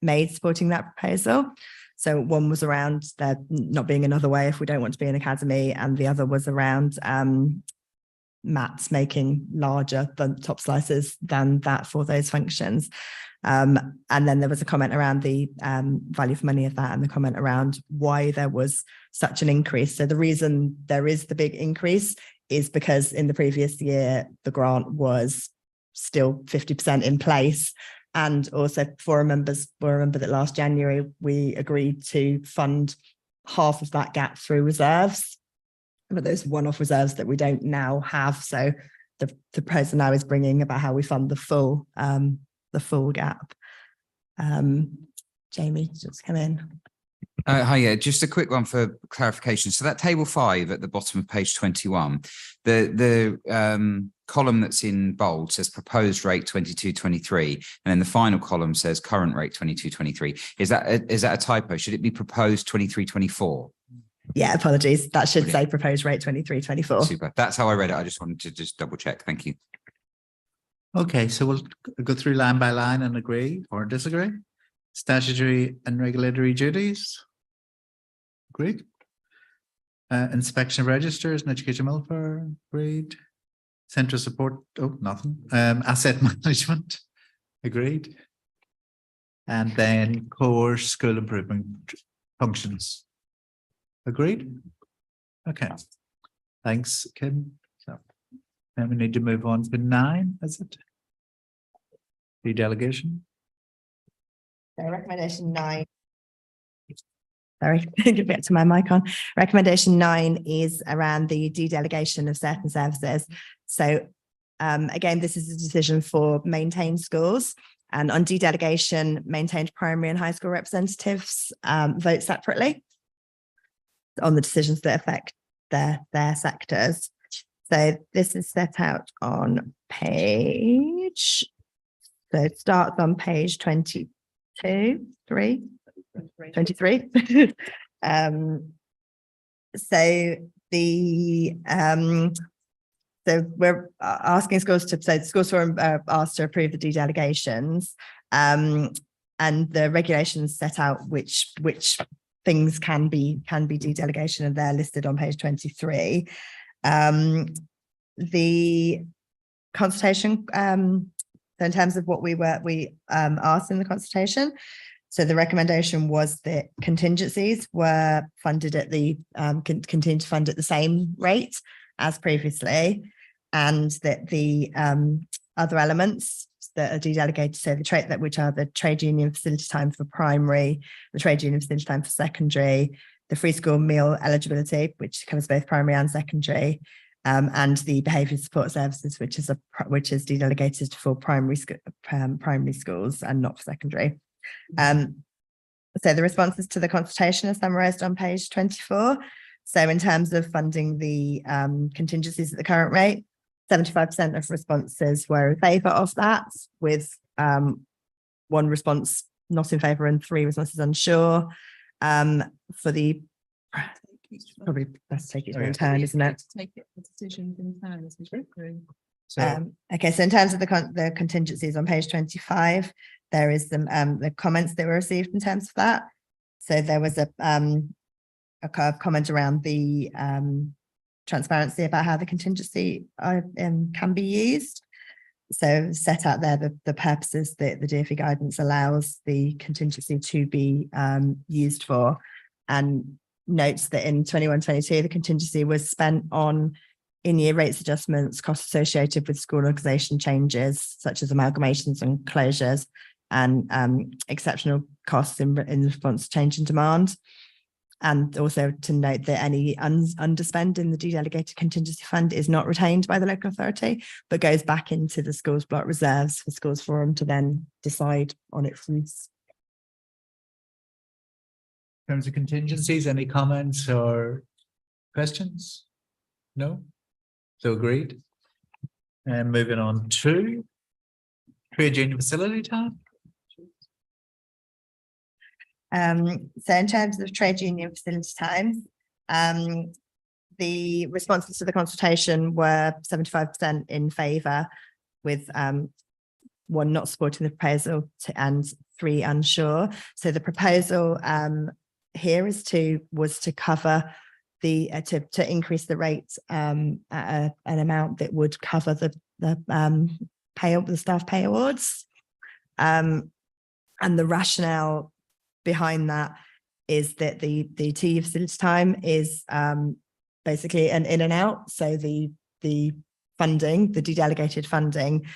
made supporting that proposal. So one was around there not being another way if we don't want to be an academy, and the other was around MATs making larger than top slices than that for those functions. And then there was a comment around the value for money of that, and the comment around why there was such an increase. So the reason there is the big increase is because in the previous year, the grant was still 50% in place. And also forum members will remember that last January, we agreed to fund half of that gap through reserves, but those one-off reserves that we don't now have. So the proposal now is bringing about how we fund the full gap. Jamie, just come in. Hi, yeah, just a quick one for clarification. So that table 5 at the bottom of page 21, the column that's in bold says proposed rate 22-23, and then the final column says current rate 22-23. Is that a typo? Should it be proposed 23-24? Yeah, apologies. That should Brilliant. say proposed rate 23-24. Super. That's how I read it. I just wanted to just double check. Thank you. Okay, so we'll go through line by line and agree or disagree. Statutory and regulatory duties. Agreed. Inspection of registers and education welfare. Agreed. Central support. Oh, nothing. Asset management. Agreed. And then core school improvement functions. Agreed. Okay. Thanks, Kim. So then we need to move on to 9, is it? The delegation. So recommendation 9. Sorry, get back to my mic on. Recommendation 9 is around the dedelegation of certain services. So again, this is a decision for maintained schools, and on dedelegation, maintained primary and high school representatives vote separately on the decisions that affect their sectors. So this is set out on page, so it starts on page 23. So the so we're asking schools to, so schools were asked to approve the dedelegations, and the regulations set out which things can be dedelegation, and they're listed on page 23. The consultation, so in terms of what we asked in the consultation, so the recommendation was that contingencies were funded at the continue to fund at the same rate as previously, and that the other elements that are dedelegated, so the trade that which are the trade union facility time for primary, the trade union facility time for secondary, the free school meal eligibility, which covers both primary and secondary, and the behaviour support services, which is dedelegated for primary schools and not for secondary. So the responses to the consultation are summarised on page 24. So in terms of funding the contingencies at the current rate, 75% of responses were in favour of that, with 1 response not in favour and 3 responses unsure. For the, probably best take it in turn, isn't it? Take it the decisions in turn as we go through. So Okay, so in terms of the contingencies on page 25, there is some the comments that were received in terms of that. So there was a comment around the transparency about how the contingency can be used. So set out there the purposes that the DfE guidance allows the contingency to be used for, and notes that in 21-22 the contingency was spent on in-year rates adjustments, costs associated with school organisation changes such as amalgamations and closures, and exceptional costs in response to change in demand. And also to note that any underspend in the dedelegated contingency fund is not retained by the local authority, but goes back into the schools block reserves for schools forum to then decide on its use. in terms of contingencies, any comments or questions? No? So agreed. And moving on to trade union facility time. So in terms of trade union facility times, the responses to the consultation were 75% in favour, with 1 not supporting the proposal and 3 unsure. So the proposal here was to cover the to increase the rate at an amount that would cover the staff pay awards. And the rationale behind that is that the TU facility time is basically an in and out. So the funding, the dedelegated funding,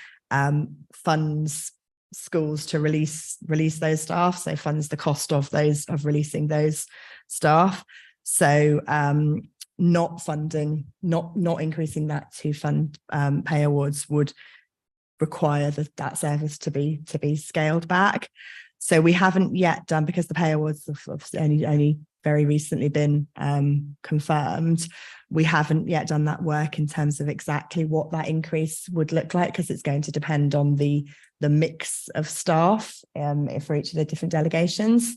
funds schools to release those staff. So funds the cost of releasing those staff. So not funding, not increasing that to fund pay awards would require that service to be scaled back. So we haven't yet done, because the pay awards have obviously only very recently been confirmed. We haven't yet done that work in terms of exactly what that increase would look like, because it's going to depend on the mix of staff for each of the different delegations.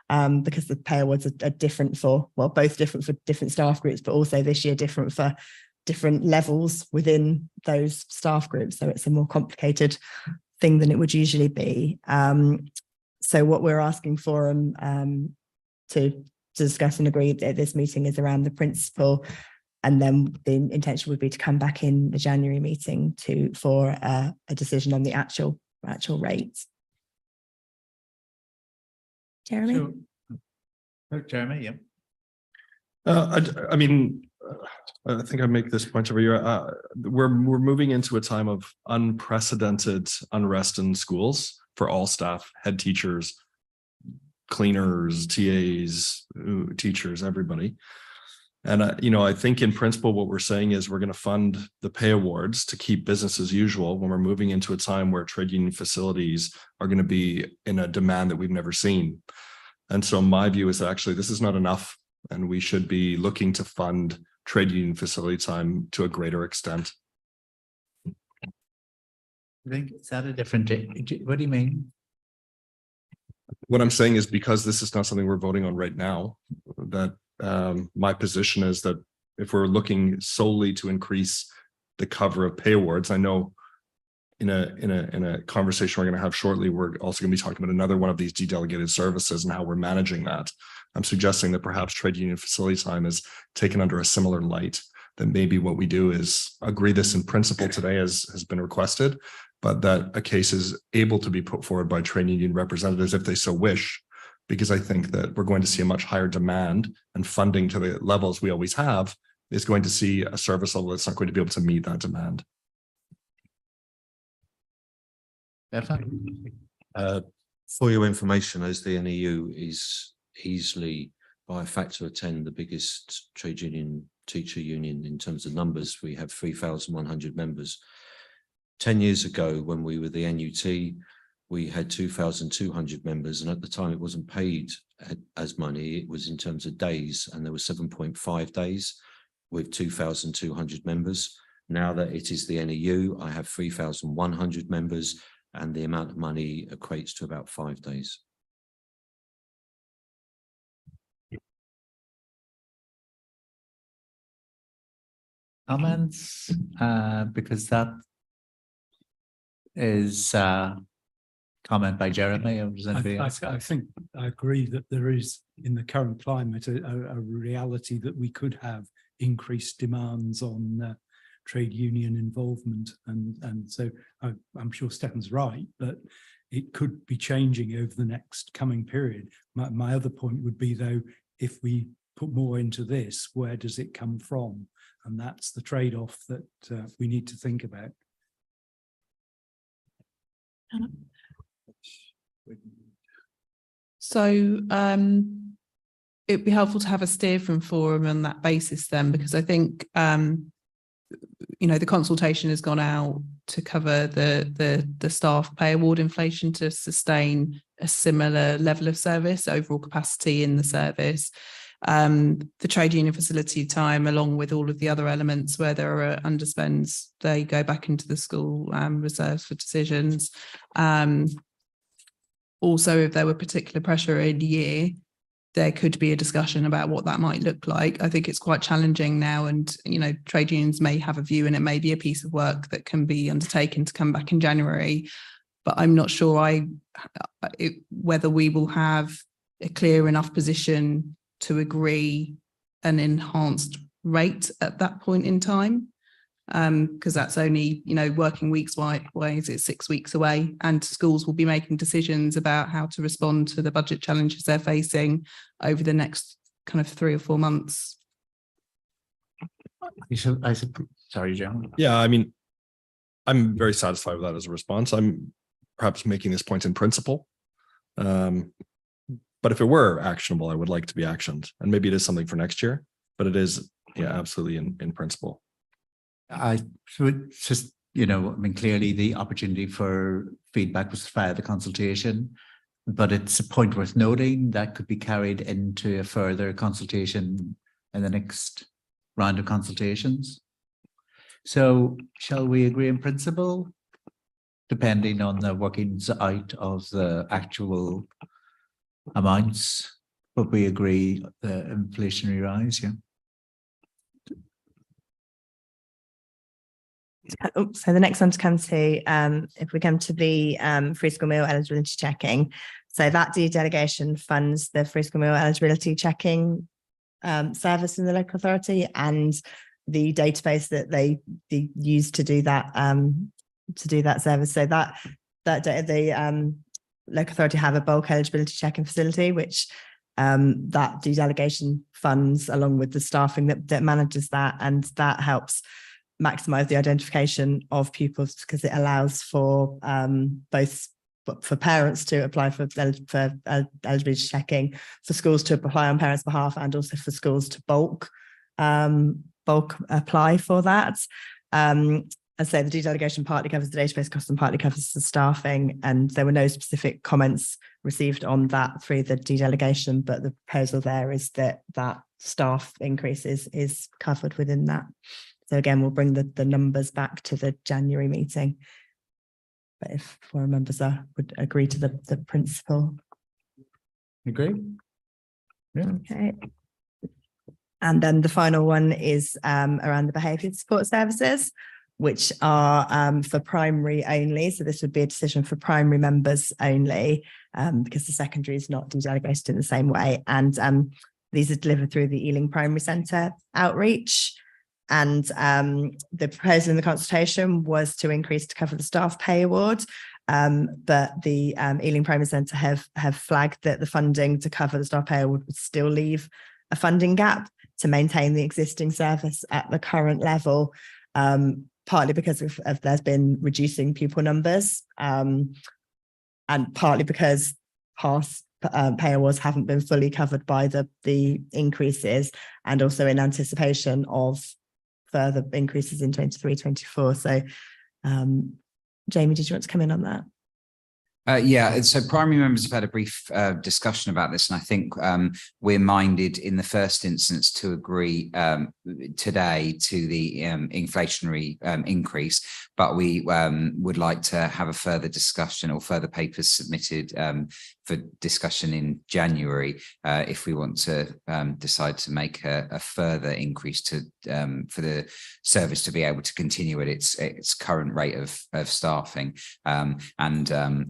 Because the pay awards are different for, well, both different for different staff groups, but also this year different for different levels within those staff groups. So it's a more complicated thing than it would usually be. So what we're asking for to discuss and agree at this meeting is around the principle, and then the intention would be to come back in the January meeting for a decision on the actual rates. Jeremy? Sure. Oh, Jeremy, yeah. I mean, I think I make this point every year. We're moving into a time of unprecedented unrest in schools for all staff, head teachers, cleaners, TAs, teachers, everybody. And I think in principle, what we're saying is we're going to fund the pay awards to keep business as usual when we're moving into a time where trade union facilities are going to be in a demand that we've never seen. And so my view is that actually this is not enough, and we should be looking to fund trade union facility time to a greater extent. I think, is that a different, what do you mean? What I'm saying is, because this is not something we're voting on right now, that my position is that if we're looking solely to increase the cover of pay awards, I know in a conversation we're going to have shortly, we're also going to be talking about another one of these dedelegated services and how we're managing that. I'm suggesting that perhaps trade union facility time is taken under a similar light. That maybe what we do is agree this in principle today, as has been requested, but that a case is able to be put forward by trade union representatives if they so wish, because I think that we're going to see a much higher demand, and funding to the levels we always have is going to see a service level that's not going to be able to meet that demand. For your information, as the NEU is easily by a factor of 10 the biggest trade union, teacher union in terms of numbers. We have 3,100 members. 10 years ago, when we were the NUT, we had 2,200 members, and at the time it wasn't paid as money, it was in terms of days, and there were 7.5 days with 2,200 members. Now that it is the NEU, I have 3,100 members, and the amount of money equates to about 5 days. Comments, because that is comment by Jeremy, or does anybody else? I think I agree that there is, in the current climate, a reality that we could have increased demands on trade union involvement, and so I'm sure Stefan's right, but it could be changing over the next coming period. My other point would be, though, if we put more into this, where does it come from? And that's the trade-off that we need to think about. So it'd be helpful to have a steer from Forum on that basis then, because I think the consultation has gone out to cover the staff pay award inflation to sustain a similar level of service, overall capacity in the service. The trade union facility time, along with all of the other elements where there are underspends, they go back into the school reserves for decisions. Also, if there were particular pressure in year, there could be a discussion about what that might look like. I think it's quite challenging now, and trade unions may have a view, and it may be a piece of work that can be undertaken to come back in January, but I'm not sure whether we will have a clear enough position to agree an enhanced rate at that point in time. because that's only, working weeks away, is it 6 weeks away, and schools will be making decisions about how to respond to the budget challenges they're facing over the next kind of 3 or 4 months. Sorry, John. Yeah, I mean, I'm very satisfied with that as a response. I'm perhaps making this point in principle. But if it were actionable, I would like to be actioned. And maybe it is something for next year, but it is, yeah, absolutely in principle. I would just, clearly the opportunity for feedback was via the consultation, but it's a point worth noting that could be carried into a further consultation in the next round of consultations. So shall we agree in principle, depending on the workings out of the actual amounts, but we agree the inflationary rise, yeah? So the next one to come to, if we come to the free school meal eligibility checking, so that delegation funds the free school meal eligibility checking service in the local authority and the database that they use to do that service. So the local authority have a bulk eligibility checking facility, which that delegation funds along with the staffing that manages that, and that helps maximize the identification of pupils because it allows for both for parents to apply for eligibility checking, for schools to apply on parents' behalf, and also for schools to bulk apply for that. As I say, the delegation partly covers the database cost and partly covers the staffing, and there were no specific comments received on that through the delegation, but the proposal there is that staff increase is covered within that. So again, we'll bring the numbers back to the January meeting. But if forum members would agree to the principle. Agree? Yeah. Okay. And then the final one is around the behaviour support services, which are for primary only. So this would be a decision for primary members only, because the secondary is not delegated in the same way. And these are delivered through the Ealing Primary Centre outreach. And the proposal in the consultation was to increase to cover the staff pay award. But the Ealing Primary Centre have flagged that the funding to cover the staff pay award would still leave a funding gap to maintain the existing service at the current level, partly because of there's been reducing pupil numbers, and partly because past pay awards haven't been fully covered by the increases, and also in anticipation of further increases in 23-24. So Jamie, did you want to come in on that? Yeah, so primary members have had a brief discussion about this, and I think we're minded in the first instance to agree today to the inflationary increase, but we would like to have a further discussion or further papers submitted for discussion in January if we want to decide to make a further increase to for the service to be able to continue at its current rate of staffing. I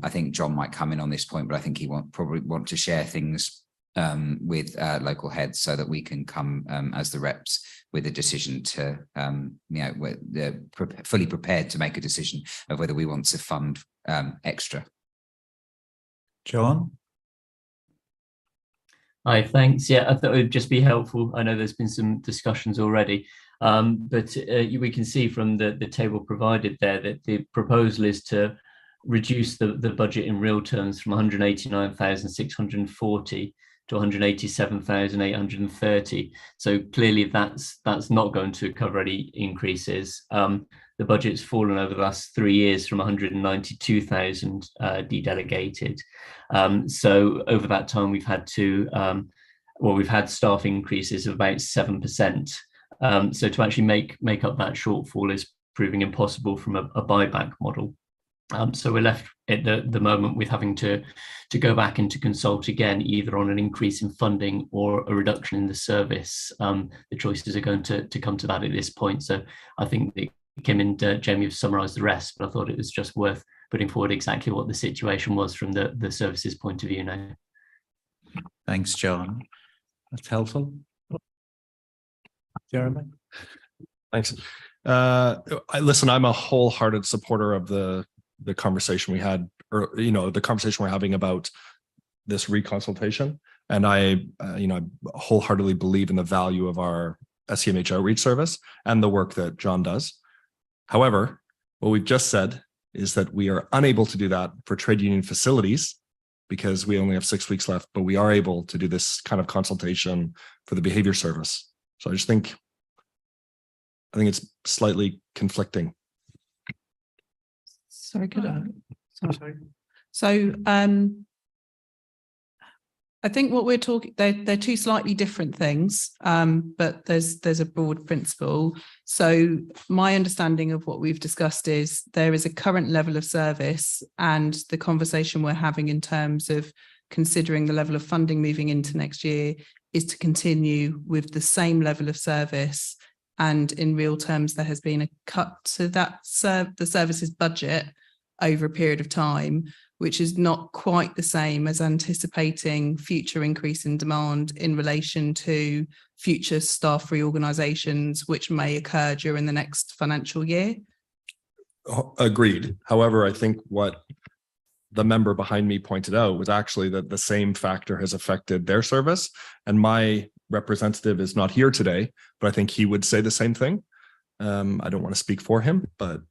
think John might come in on this point, but I think he probably want to share things with local heads so that we can come as the reps with a decision to, fully prepared to make a decision of whether we want to fund extra. John? Hi, thanks. Yeah, I thought it would just be helpful. I know there's been some discussions already, but we can see from the table provided there that the proposal is to reduce the budget in real terms from 189,640 to 187,830. So clearly that's not going to cover any increases. The budget's fallen over the last 3 years from 192,000 de-delegated. So over that time, we've had we've had staff increases of about 7%. So to actually make up that shortfall is proving impossible from a buyback model. So we're left at the moment with having to go back and to consult again, either on an increase in funding or a reduction in the service. The choices are going to come to that at this point. So I think that Kim and Jamie have summarised the rest, but I thought it was just worth putting forward exactly what the situation was from the services point of view now. Thanks, John. That's helpful. Jeremy? Thanks. Listen, I'm a wholehearted supporter of the conversation we had, or the conversation we're having about this reconsultation, and I wholeheartedly believe in the value of our SEMH outreach service and the work that John does. However, what we've just said is that we are unable to do that for trade union facilities because we only have 6 weeks left, but we are able to do this kind of consultation for the behavior service. So I think it's slightly conflicting. Sorry, could I? Sorry. So I think what we're talking, they're two slightly different things, but there's a broad principle. So my understanding of what we've discussed is there is a current level of service, and the conversation we're having in terms of considering the level of funding moving into next year is to continue with the same level of service. And in real terms, there has been a cut to that the services budget over a period of time, which is not quite the same as anticipating future increase in demand in relation to future staff reorganisations, which may occur during the next financial year. Agreed. However, I think what the member behind me pointed out was actually that the same factor has affected their service. And my representative is not here today, but I think he would say the same thing. I don't want to speak for him, but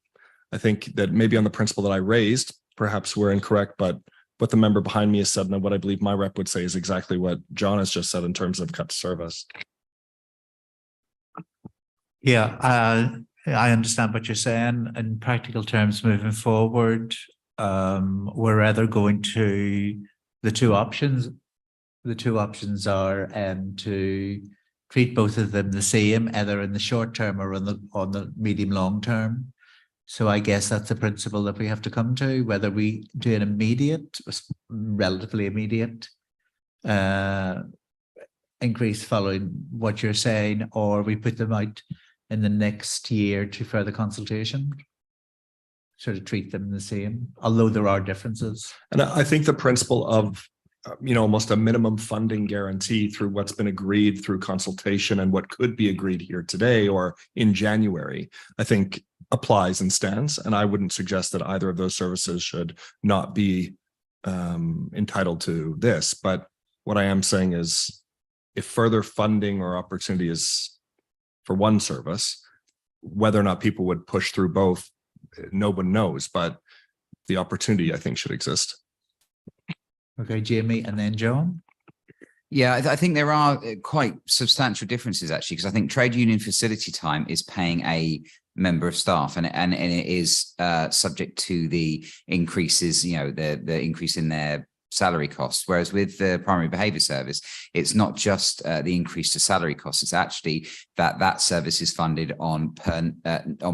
I think that maybe on the principle that I raised, perhaps we're incorrect, but what the member behind me has said and what I believe my rep would say is exactly what John has just said in terms of cut to service. Yeah, I understand what you're saying. In practical terms, moving forward, we're either going to the two options. The two options are to treat both of them the same, either in the short term or on the medium long term. So I guess that's the principle that we have to come to, whether we do an immediate, relatively immediate increase following what you're saying, or we put them out in the next year to further consultation, sort of treat them the same, although there are differences. And I think the principle of almost a minimum funding guarantee through what's been agreed through consultation and what could be agreed here today or in January, I think applies and stands. And I wouldn't suggest that either of those services should not be entitled to this. But what I am saying is if further funding or opportunity is for one service, whether or not people would push through both, no one knows, but the opportunity I think should exist. Okay, Jamie, and then John. Yeah, I think there are quite substantial differences actually, because I think trade union facility time is paying a member of staff, and it is subject to the increases, the increase in their salary costs. Whereas with the primary behaviour service, it's not just the increase to salary costs; it's actually that service is funded on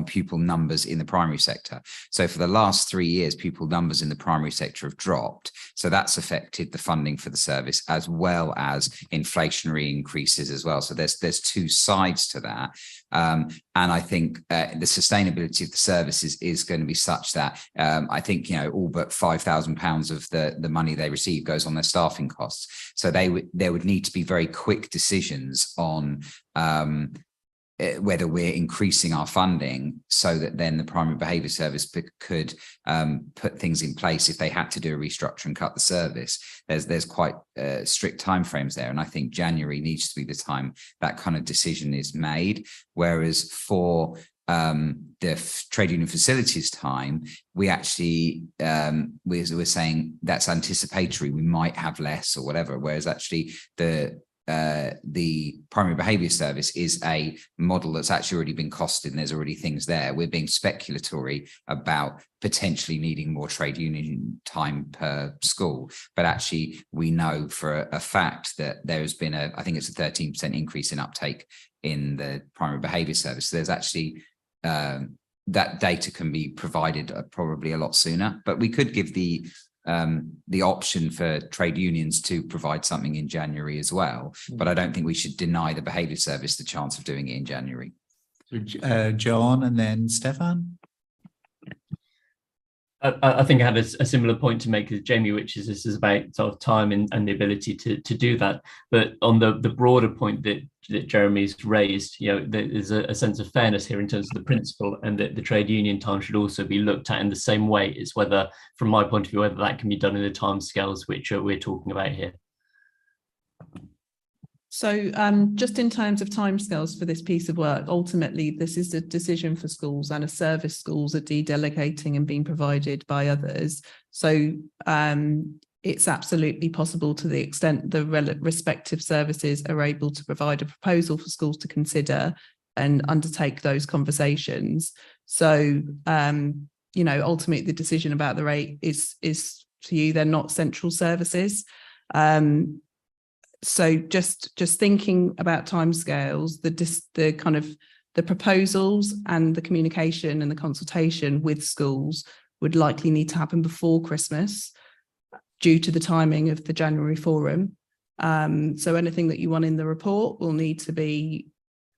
pupil numbers in the primary sector. So for the last 3 years, pupil numbers in the primary sector have dropped. So that's affected the funding for the service, as well as inflationary increases as well. So there's two sides to that. And I think the sustainability of the services is going to be such that I think, all but £5,000 of the money they receive goes on their staffing costs. So there would need to be very quick decisions on whether we're increasing our funding so that then the primary behaviour service could put things in place if they had to do a restructure and cut the service. There's quite strict timeframes there, and I think January needs to be the time that kind of decision is made. Whereas for the trade union facilities time, we actually we're saying that's anticipatory. We might have less or whatever. Whereas actually the primary behaviour service is a model that's actually already been costed and there's already things there. We're being speculatory about potentially needing more trade union time per school, but actually we know for a fact that there's been I think it's a 13% increase in uptake in the primary behaviour service. So there's actually that data can be provided probably a lot sooner, but we could give the option for trade unions to provide something in January as well. But I don't think we should deny the behaviour service the chance of doing it in January. John and then Stefan. I think I had a similar point to make as Jamie, which is this is about sort of time and the ability to do that. But on the broader point that that Jeremy's raised, there's a sense of fairness here in terms of the principle, and that the trade union time should also be looked at in the same way. It's whether, from my point of view, whether that can be done in the timescales which we're talking about here. So just in terms of timescales for this piece of work, ultimately, this is a decision for schools, and a service schools are de-delegating and being provided by others. So it's absolutely possible, to the extent the respective services are able to provide a proposal for schools to consider and undertake those conversations. So, ultimately the decision about the rate is to you, they're not central services. So just thinking about timescales, the proposals and the communication and the consultation with schools would likely need to happen before Christmas, due to the timing of the January forum. So anything that you want in the report will need to be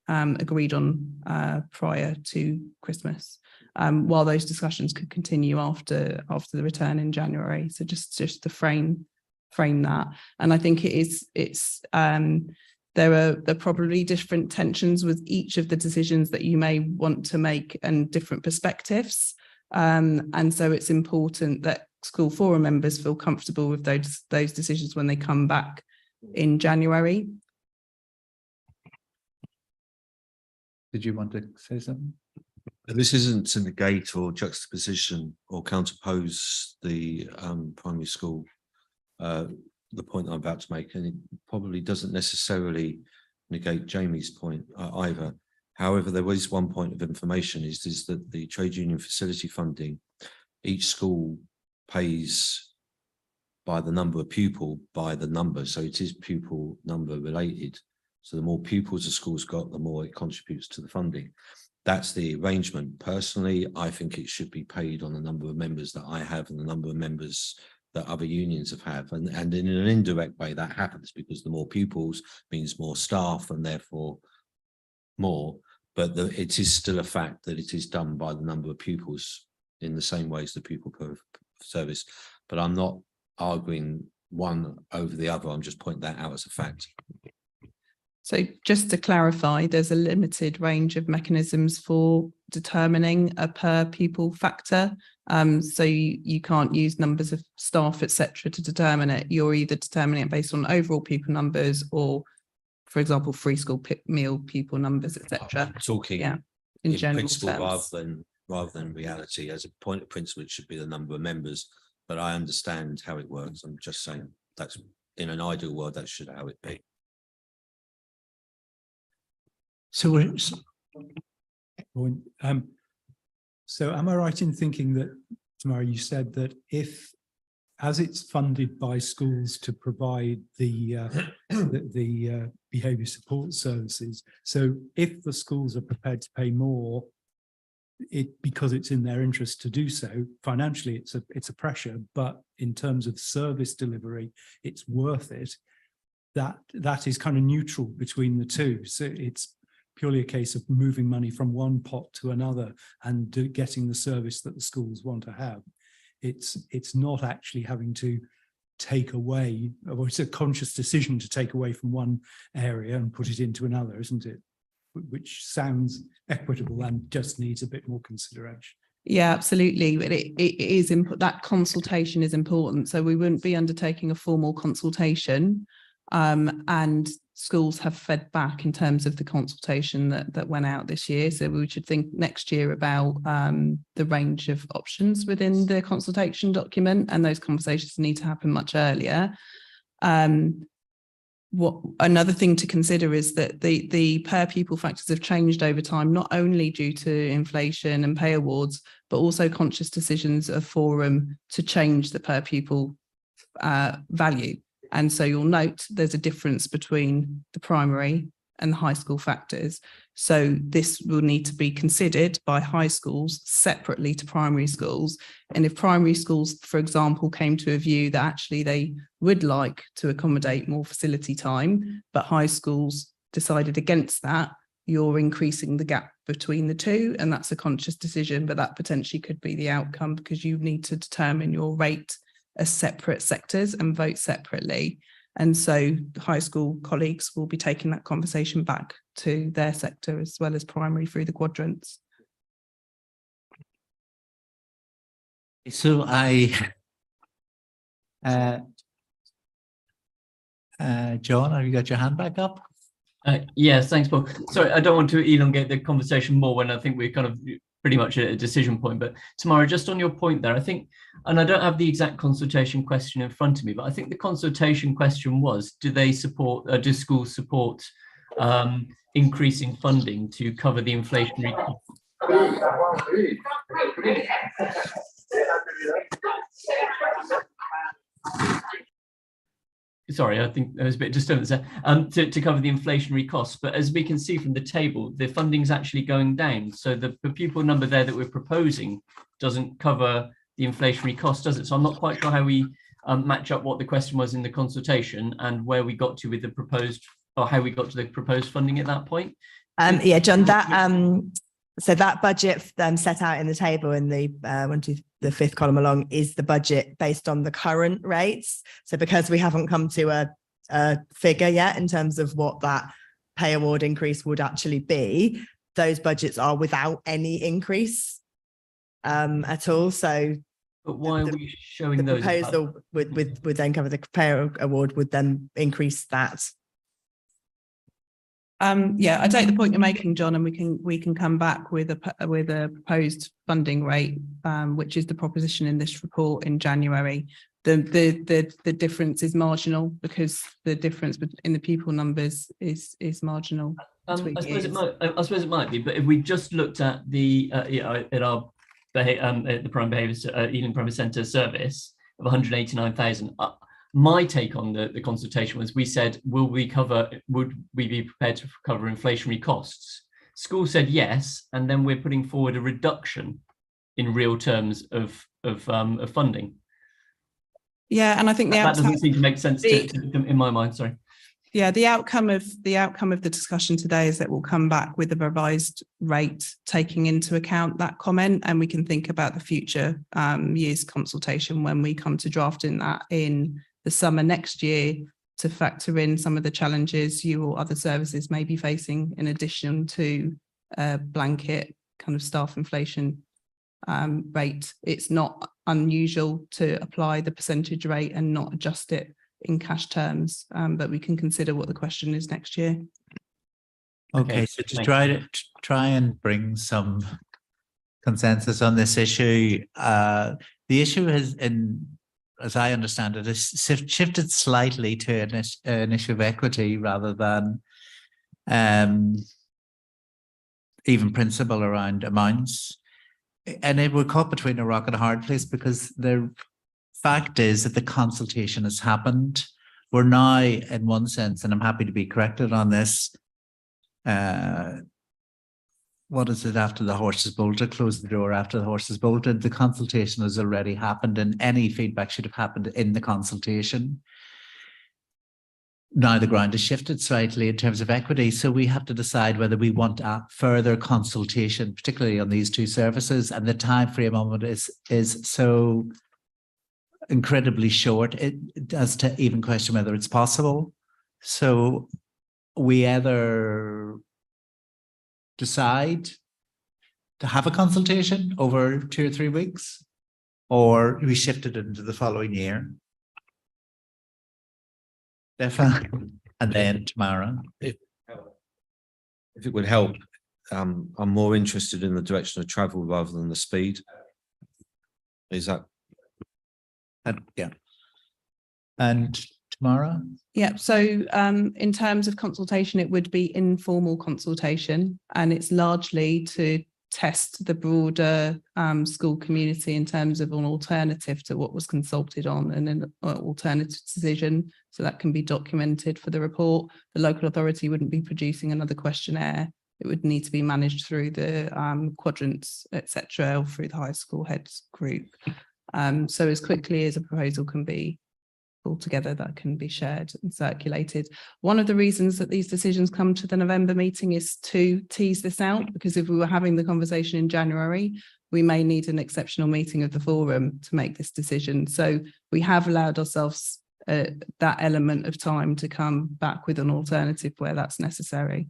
agreed on prior to Christmas, while those discussions could continue after the return in January. So just to frame that. And I think there are probably different tensions with each of the decisions that you may want to make, and different perspectives. And so it's important that school forum members feel comfortable with those decisions when they come back in January. Did you want to say something? This isn't to negate or juxtaposition or counterpose the primary school, the point I'm about to make, and it probably doesn't necessarily negate Jamie's point either. However, there was one point of information is that the trade union facility funding, each school pays by the number of pupil, by the number. So it is pupil number related. So the more pupils a school's got, the more it contributes to the funding. That's the arrangement. Personally, I think it should be paid on the number of members that I have and the number of members that other unions have. And in an indirect way, that happens because the more pupils means more staff and therefore more. But it is still a fact that it is done by the number of pupils in the same way as the pupil per service. But I'm not arguing one over the other. I'm just pointing that out as a fact. So just to clarify, there's a limited range of mechanisms for determining a per pupil factor. So you can't use numbers of staff, etc., to determine it. You're either determining it based on overall pupil numbers, or, for example, free school meal pupil numbers, etc. Talking in general principle terms. rather than reality. As a point of principle, it should be the number of members. But I understand how it works. I'm just saying that's, in an ideal world, that should how it be. So am I right in thinking that, Tamara, you said that as it's funded by schools to provide the behaviour support services, so if the schools are prepared to pay more, because it's in their interest to do so, financially it's a pressure, but in terms of service delivery, it's worth it. That is kind of neutral between the two. So it's purely a case of moving money from one pot to another and getting the service that the schools want to have. It's not actually having to take away, or it's a conscious decision to take away from one area and put it into another, isn't it? Which sounds equitable and just needs a bit more consideration. Yeah, absolutely. But it is that consultation is important. So we wouldn't be undertaking a formal consultation. And schools have fed back in terms of the consultation that went out this year. So we should think next year about the range of options within the consultation document, and those conversations need to happen much earlier. Another thing to consider is that the per pupil factors have changed over time, not only due to inflation and pay awards, but also conscious decisions of forum to change the per pupil value. And so you'll note there's a difference between the primary and the high school factors. So this will need to be considered by high schools separately to primary schools. And if primary schools, for example, came to a view that actually they would like to accommodate more facility time, but high schools decided against that, you're increasing the gap between the two. And that's a conscious decision, but that potentially could be the outcome, because you need to determine your rate as separate sectors and vote separately. And so high school colleagues will be taking that conversation back to their sector as well as primary through the quadrants. So John, have you got your hand back up? Yes, thanks, Paul. Sorry, I don't want to elongate the conversation more when I think we're kind of pretty much at a decision point. But Tamara, just on your point there, I think, and I don't have the exact consultation question in front of me, but I think the consultation question was, do schools support increasing funding to cover the inflationary costs? Sorry, I think there was a bit of disturbance there, to cover the inflationary costs. But as we can see from the table, the funding is actually going down. So the pupil number there that we're proposing doesn't cover the inflationary cost, does it? So I'm not quite sure how we match up what the question was in the consultation and where we got to with the proposed, or how we got to the proposed funding at that point. Yeah, John, so that budget set out in the table in the fifth column along is the budget based on the current rates. So because we haven't come to a figure yet in terms of what that pay award increase would actually be, those budgets are without any increase at all. So but why are we showing the those? proposal would then cover the pay award, would then increase that. Yeah, I take the point you're making, John, and we can come back with a proposed funding rate, which is the proposition in this report in January. The difference is marginal because the difference in the pupil numbers is marginal. I suppose it might be, but if we just looked at the at the Prime Behaviour Ealing Primary Centre service of 189,000. My take on the consultation was, we said, would we be prepared to cover inflationary costs? School said yes, and then we're putting forward a reduction in real terms of funding. Yeah, and I think that doesn't seem to make sense in my mind. Sorry. Yeah, the outcome of the discussion today is that we'll come back with a revised rate taking into account that comment, and we can think about the future years consultation when we come to drafting that in the summer next year to factor in some of the challenges you or other services may be facing in addition to blanket kind of staff inflation rate. It's not unusual to apply the percentage rate and not adjust it in cash terms, but we can consider what the question is next year. Okay, so to try and bring some consensus on this issue, the issue has, as I understand it, has shifted slightly to an issue of equity rather than even principle around amounts. And we're caught between a rock and a hard place, because the fact is that the consultation has happened. We're now, in one sense, and I'm happy to be corrected on this, what is it, after the horse is bolted, close the door after the horse is bolted. The consultation has already happened, and any feedback should have happened in the consultation. Now the ground has shifted slightly in terms of equity, so we have to decide whether we want a further consultation, particularly on these two services, and the time frame on it is so incredibly short as to even question whether it's possible. So we either decide to have a consultation over 2 or 3 weeks, or we shift it into the following year. Stefan, and then tomorrow. If it would help, I'm more interested in the direction of travel rather than the speed. Is that? Yeah. And tomorrow? Yeah, so in terms of consultation, it would be informal consultation, and it's largely to test the broader school community in terms of an alternative to what was consulted on, and an alternative decision, so that can be documented for the report. The local authority wouldn't be producing another questionnaire. It would need to be managed through the quadrants, etc., or through the high school heads group. So as quickly as a proposal can be pulled together, that can be shared and circulated. One of the reasons that these decisions come to the November meeting is to tease this out, because if we were having the conversation in January, we may need an exceptional meeting of the forum to make this decision. So we have allowed ourselves that element of time to come back with an alternative where that's necessary.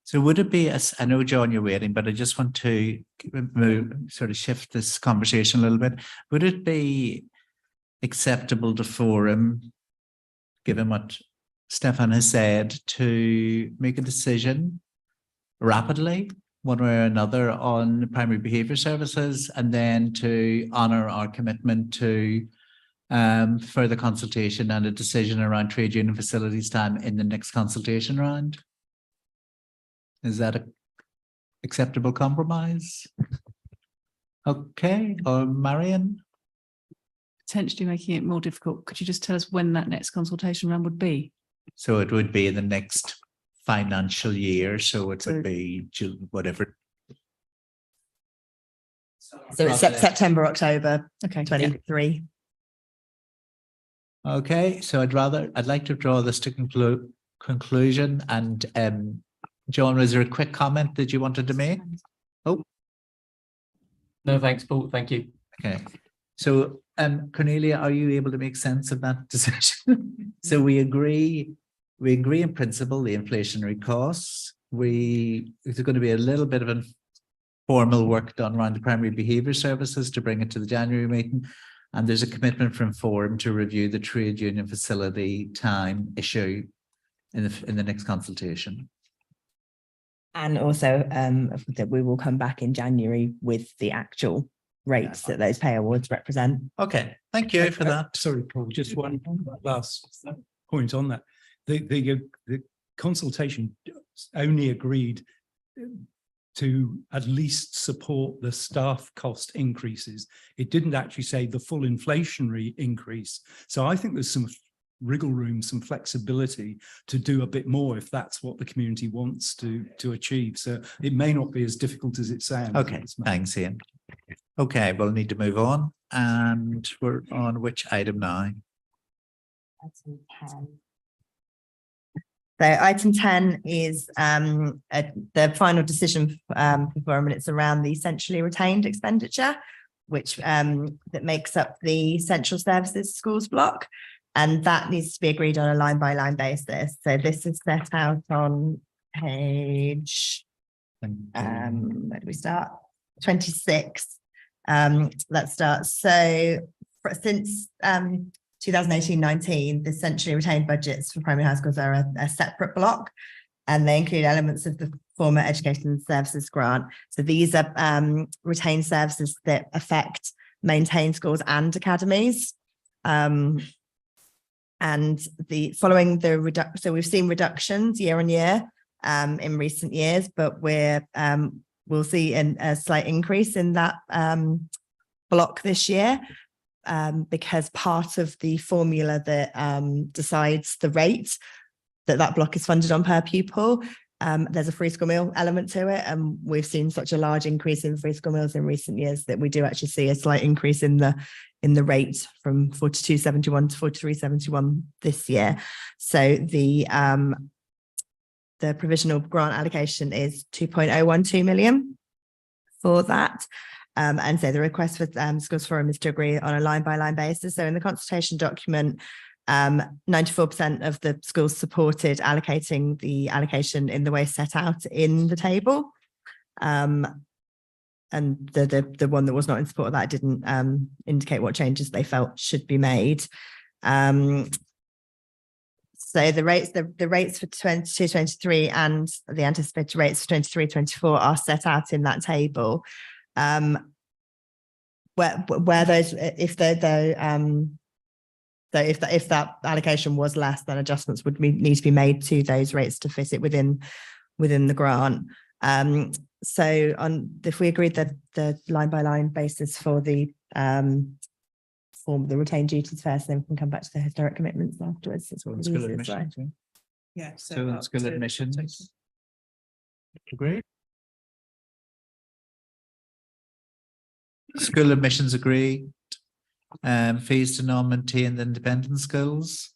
So would it be, I know, John, you're waiting, but I just want to sort of shift this conversation a little bit. Would it be acceptable to Forum, given what Stefan has said, to make a decision rapidly, one way or another, on primary behaviour services, and then to honour our commitment to further consultation and a decision around trade union facilities time in the next consultation round? Is that an acceptable compromise? Okay, or Marion? Potentially making it more difficult. Could you just tell us when that next consultation round would be? So it would be in the next financial year, so it would be whatever. So it's September, October Okay. 23. Okay, so I'd like to draw this to conclusion, and John, was there a quick comment that you wanted to make? Oh, No, thanks, Paul. Thank you. okay. So, Cornelia, are you able to make sense of that decision? So we agree in principle, the inflationary costs. There's going to be a little bit of informal work done around the primary behaviour services to bring it to the January meeting. And there's a commitment from Forum to review the trade union facility time issue in the next consultation. And also that we will come back in January with the actual rates that those pay awards represent. Okay, thank you for that. Sorry, Paul, just one last point on that. The consultation only agreed to at least support the staff cost increases. It didn't actually say the full inflationary increase. So I think there's some wriggle room, some flexibility to do a bit more if that's what the community wants to achieve. So it may not be as difficult as it sounds. Okay, thanks, Ian. Okay, we'll need to move on, and we're on which item now? Item 10. So item 10 is the final decision for Forum, and it's around the centrally retained expenditure, which that makes up the central services schools block. And that needs to be agreed on a line by line basis. So this is set out on page, where do we start? 26. That starts. So since 2018-19, the centrally retained budgets for primary high schools are a separate block, and they include elements of the former Education Services Grant. So these are retained services that affect maintained schools and academies. And following the so we've seen reductions year on year in recent years, but we'll see a slight increase in that block this year, because part of the formula that decides the rate that block is funded on per pupil, there's a free school meal element to it, and we've seen such a large increase in free school meals in recent years that we do actually see a slight increase in the rate from 42.71 to 43.71 this year. So the provisional grant allocation is 2.012 million for that. And so the request for Schools Forum is to agree on a line by line basis. So in the consultation document, 94% of the schools supported allocating the allocation in the way set out in the table. And the one that was not in support of that didn't indicate what changes they felt should be made. So the rates for 22-23 and the anticipated rates for 23-24 are set out in that table. Where those, if that allocation was less, then adjustments would need to be made to those rates to fit it within the grant. So if we agreed that the line by line basis for the retained duties first, then we can come back to the historic commitments afterwards. So in school admissions, Yeah. so in school admissions. Agreed. School admissions agreed. Fees to non-maintained independent schools.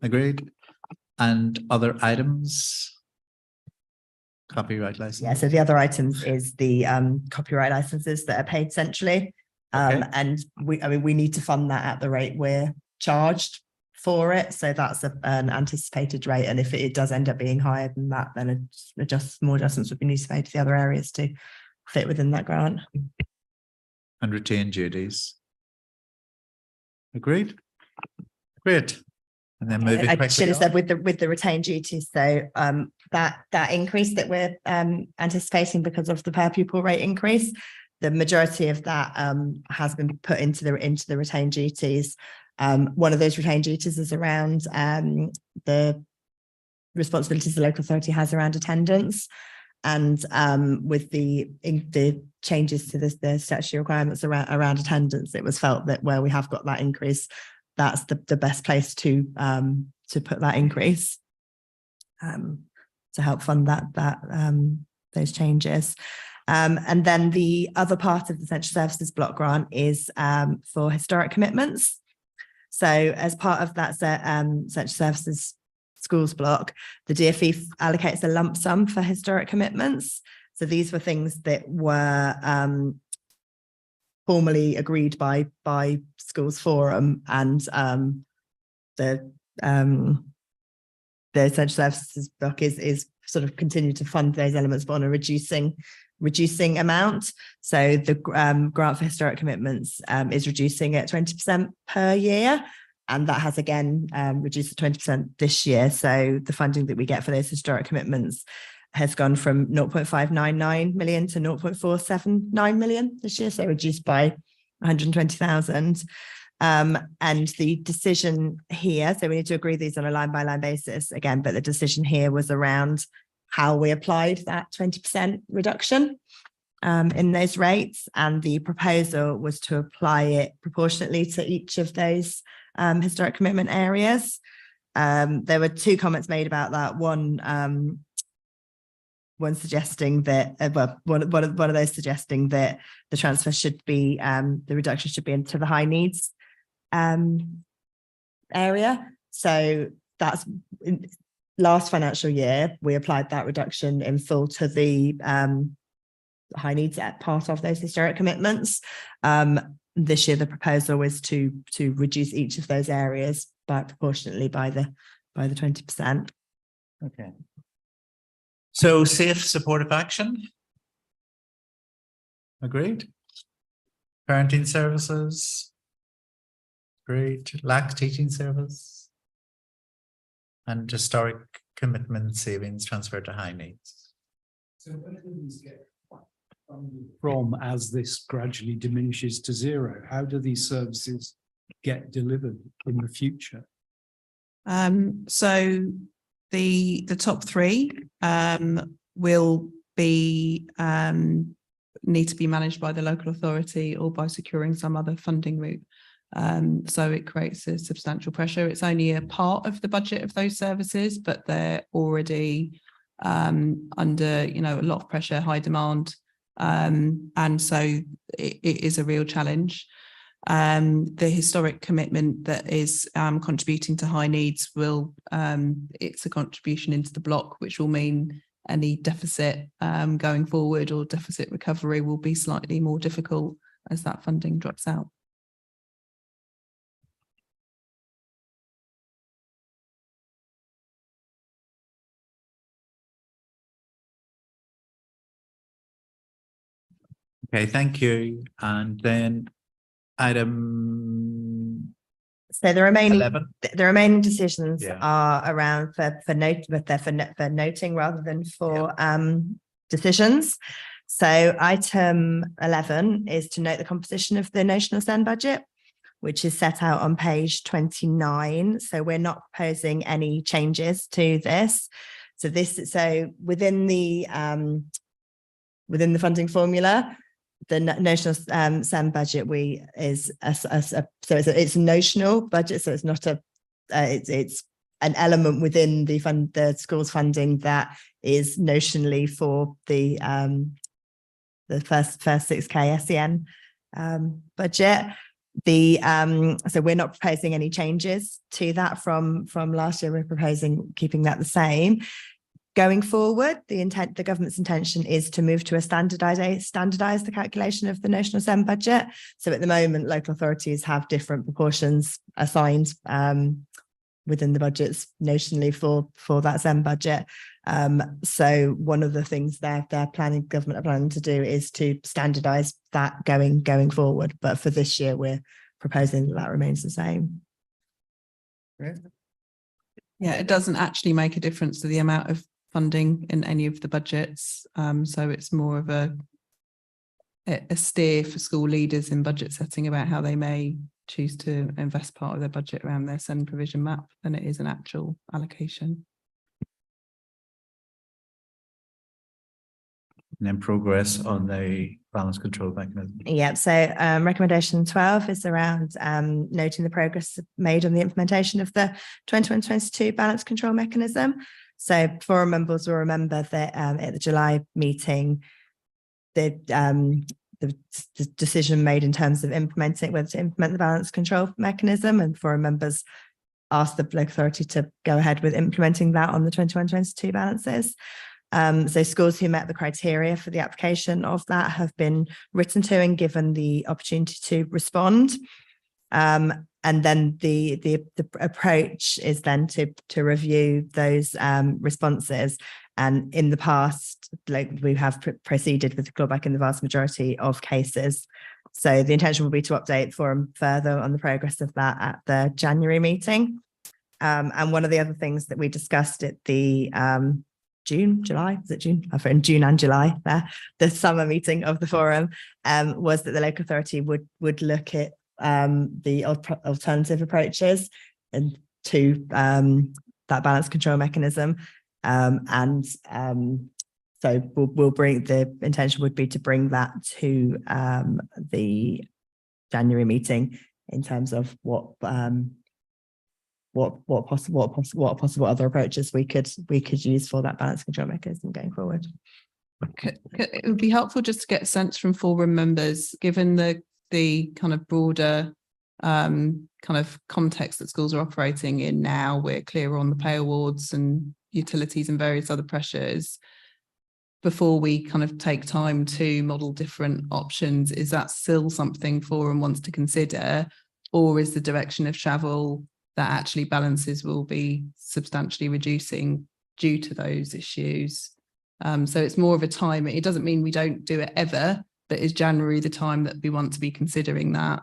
Agreed. And other items. Copyright license. Yeah, so the other items is the copyright licenses that are paid centrally. Okay. And we need to fund that at the rate we're charged for it. So that's an anticipated rate. And if it does end up being higher than that, then more adjustments would be needed to made to the other areas to fit within that grant. And retained duties. Agreed. Great. And then moving I quickly should have said on. with the retained duties, so that increase that we're anticipating because of the per pupil rate increase, the majority of that has been put into the retained duties. One of those retained duties is around the responsibilities the local authority has around attendance, and with the changes to the statutory requirements around attendance, it was felt that where we have got that increase, that's the best place to put that increase to help fund those changes. And then the other part of the Central Services Block Grant is for historic commitments. So as part of that Central Services Schools Block, the DfE allocates a lump sum for historic commitments. So these were things that were formally agreed by Schools Forum, and the Central Services Block is sort of continue to fund those elements, but on a reducing amount. So the grant for historic commitments is reducing at 20% per year, and that has again reduced to 20% this year. So the funding that we get for those historic commitments has gone from 0.599 million to 0.479 million this year, so reduced by 120,000. And the decision here, so we need to agree these on a line-by-line basis again, but the decision here was around how we applied that 20% reduction in those rates, and the proposal was to apply it proportionately to each of those historic commitment areas. There were two comments made about that. One suggesting that, one of those suggesting that the transfer should be, the reduction should be into the high needs area. So that's last financial year, we applied that reduction in full to the high needs part of those historic commitments. This year, the proposal was to reduce each of those areas proportionately by the 20%. Okay. So safe supportive action. Agreed. Parenting services. Great. Lax teaching service. And historic commitment savings transferred to high needs. So where do these get funded from as this gradually diminishes to zero? How do these services get delivered in the future? So the top three will be need to be managed by the local authority or by securing some other funding route. So it creates a substantial pressure. It's only a part of the budget of those services, but they're already under a lot of pressure, high demand, and so it is a real challenge. The historic commitment that is contributing to high needs it's a contribution into the block, which will mean any deficit going forward or deficit recovery will be slightly more difficult as that funding drops out. Okay, thank you. And then item So the remaining 11. decisions are around for noting rather than for decisions. So item 11 is to note the composition of the notional SEND budget, which is set out on page 29. So we're not proposing any changes to this. So within the funding formula, the national SEND budget it's a notional budget, so it's not it's an element within the school's funding that is notionally for the first 6K SEN budget. So we're not proposing any changes to that from last year. We're proposing keeping that the same. Going forward, the government's intention is to move to standardise the calculation of the notional SEND budget. So at the moment, local authorities have different proportions assigned within the budgets notionally for that SEND budget. So one of the things government are planning to do is to standardise that going forward. But for this year, we're proposing that remains the same. Yeah, it doesn't actually make a difference to the amount of funding in any of the budgets. So it's more of a steer for school leaders in budget setting about how they may choose to invest part of their budget around their SEND provision map than it is an actual allocation. And then progress on the balance control mechanism. Yeah, so recommendation 12 is around noting the progress made on the implementation of the 21-22 balance control mechanism. So forum members will remember that at the July meeting, the decision made in terms of whether to implement the balance control mechanism, and forum members asked the local authority to go ahead with implementing that on the 21-22 balances. So schools who met the criteria for the application of that have been written to and given the opportunity to respond. And then the approach is then to review those responses. And in the past, like we have proceeded with the clawback in the vast majority of cases. So the intention will be to update forum further on the progress of that at the January meeting. And one of the other things that we discussed at the July, is it June? I've written June and July there. The summer meeting of the forum was that the local authority would look at the alternative approaches and to that balance control mechanism. So we'll bring, the intention would be to bring that to the January meeting in terms of what possible other approaches we could use for that balance control mechanism going forward. It would be helpful just to get a sense from forum members, given the kind of broader kind of context that schools are operating in now. We're clearer on the pay awards and utilities and various other pressures. Before we kind of take time to model different options, is that still something forum wants to consider, or is the direction of travel that actually balances will be substantially reducing due to those issues? So it's more of a time. It doesn't mean we don't do it ever, but is January the time that we want to be considering that?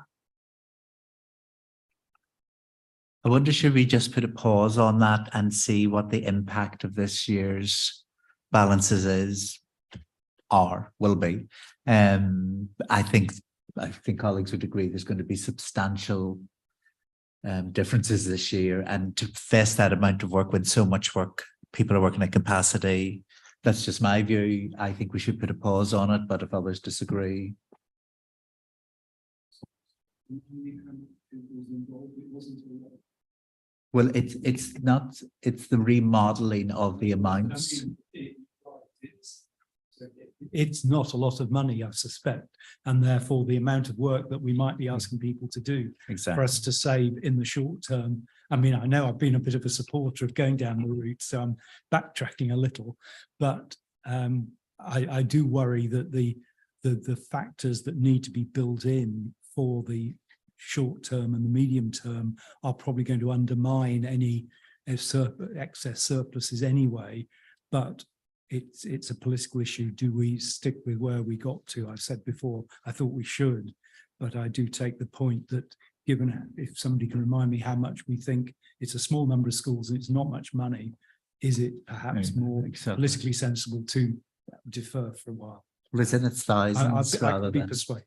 I wonder, should we just put a pause on that and see what the impact of this year's balances will be? I think colleagues would agree there's going to be substantial differences this year, and to vest that amount of work with so much work, people are working at capacity. That's just my view. I think we should put a pause on it, but if others disagree. Well, it's the remodeling of the amounts. It's not a lot of money, I suspect, and therefore the amount of work that we might be asking people to do for us to save in the short term. I mean, I know I've been a bit of a supporter of going down the route, so I'm backtracking a little, but I do worry that the factors that need to be built in for the short term and the medium term are probably going to undermine any excess surpluses anyway. But it's a political issue. Do we stick with where we got to? I've said before, I thought we should, but I do take the point that given, if somebody can remind me how much we think, it's a small number of schools and it's not much money, is it perhaps more politically sensible to defer for a while? Well, it's in its thousands I rather could be than. persuaded.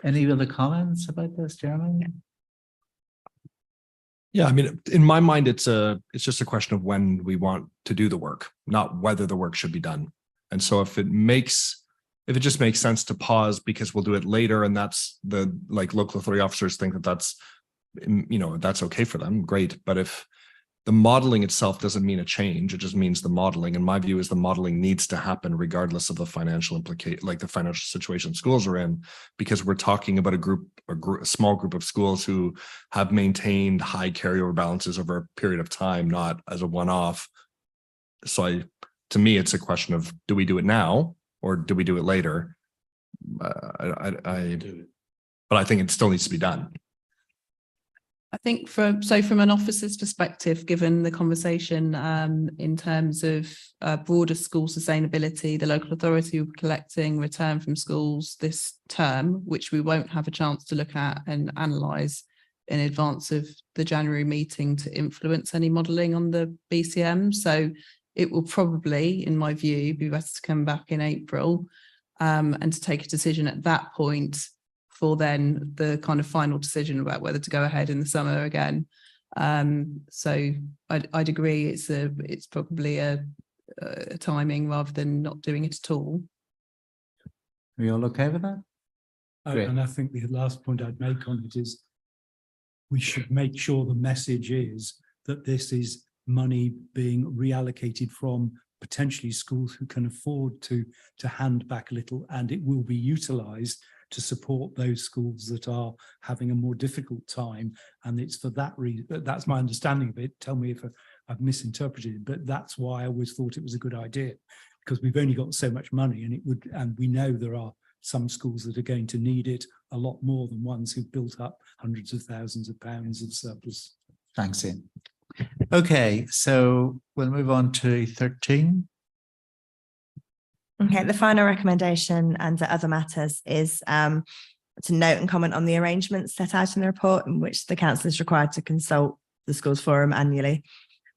Any other comments about this, Jeremy? Yeah, I mean, in my mind, it's just a question of when we want to do the work, not whether the work should be done. And so if it just makes sense to pause because we'll do it later, and that's local authority officers think that that's okay for them, great. But if the modeling itself doesn't mean a change, it just means the modeling. And my view is the modeling needs to happen regardless of the financial the financial situation schools are in, because we're talking about a small group of schools who have maintained high carryover balances over a period of time, not as a one-off. So to me, it's a question of, do we do it now or do we do it later? But I think it still needs to be done. I think from an officer's perspective, given the conversation in terms of broader school sustainability, the local authority will be collecting return from schools this term, which we won't have a chance to look at and analyse in advance of the January meeting to influence any modelling on the BCM. So it will probably, in my view, be better to come back in April and to take a decision at that point for then the kind of final decision about whether to go ahead in the summer again. So I'd agree it's probably a timing rather than not doing it at all. Are you all okay with that? Great. And I think the last point I'd make on it is we should make sure the message is that this is money being reallocated from potentially schools who can afford to hand back a little, and it will be utilised to support those schools that are having a more difficult time. And it's for that reason, that's my understanding of it. Tell me if I've misinterpreted it, but that's why I always thought it was a good idea, because we've only got so much money, and we know there are some schools that are going to need it a lot more than ones who've built up hundreds of thousands of pounds of surplus. Thanks, Ian. Okay, so we'll move on to 13. Okay, the final recommendation under other matters is to note and comment on the arrangements set out in the report in which the council is required to consult the schools forum annually.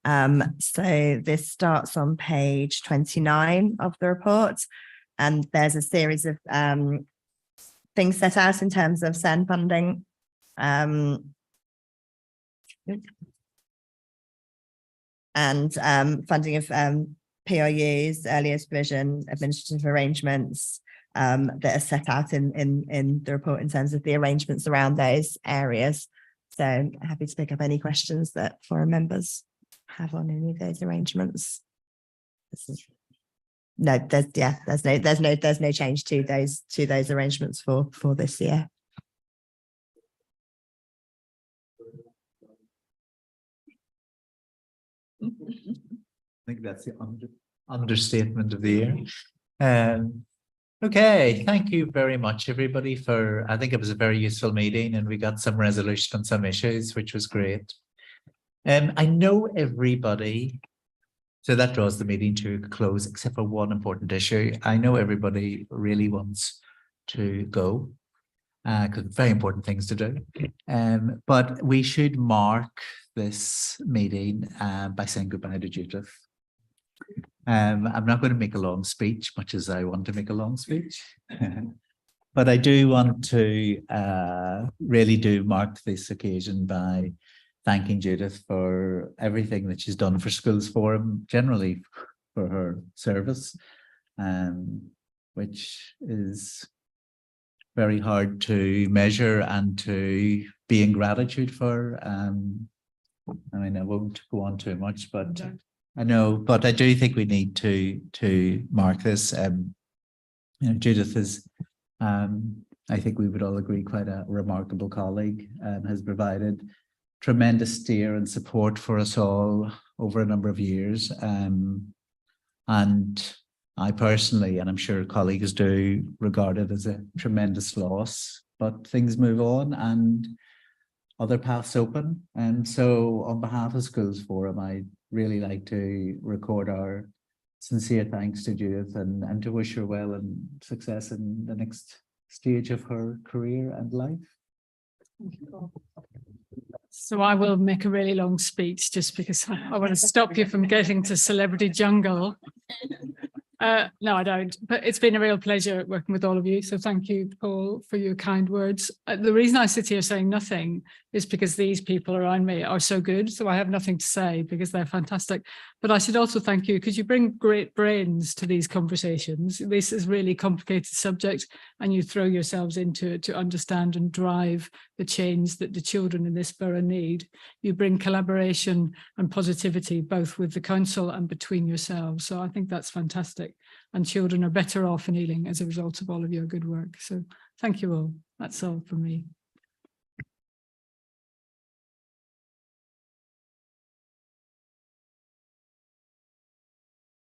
So this starts on page 29 of the report, and there's a series of things set out in terms of SEN funding. And funding of PRUs, early years provision, administrative arrangements that are set out in the report in terms of the arrangements around those areas. So I'm happy to pick up any questions that forum members have on any of those arrangements. There's no change to those arrangements for this year. I think that's the understatement of the year. Okay, thank you very much, everybody, for, I think it was a very useful meeting and we got some resolution on some issues, which was great. I know everybody, so that draws the meeting to a close, except for one important issue. I know everybody really wants to go, because very important things to do. But we should mark this meeting by saying goodbye to Judith. I'm not going to make a long speech, much as I want to make a long speech. But I do want to really do mark this occasion by thanking Judith for everything that she's done for Schools Forum, generally for her service, which is very hard to measure and to be in gratitude for. I mean, I won't go on too much, but I know, but I do think we need to mark this. Judith is, I think we would all agree, quite a remarkable colleague, and has provided tremendous steer and support for us all over a number of years. And I personally, and I'm sure colleagues do, regard it as a tremendous loss, but things move on and other paths open. And so on behalf of Schools Forum, I'd really like to record our sincere thanks to Judith and to wish her well and success in the next stage of her career and life. So I will make a really long speech just because I want to stop you from getting to celebrity jungle. No, I don't. But it's been a real pleasure working with all of you. So thank you, Paul, for your kind words. The reason I sit here saying nothing is because these people around me are so good. So I have nothing to say because they're fantastic. But I should also thank you because you bring great brains to these conversations. This is a really complicated subject and you throw yourselves into it to understand and drive the change that the children in this borough need. You bring collaboration and positivity both with the council and between yourselves. So I think that's fantastic. And children are better off in Ealing as a result of all of your good work. So thank you all. That's all from me.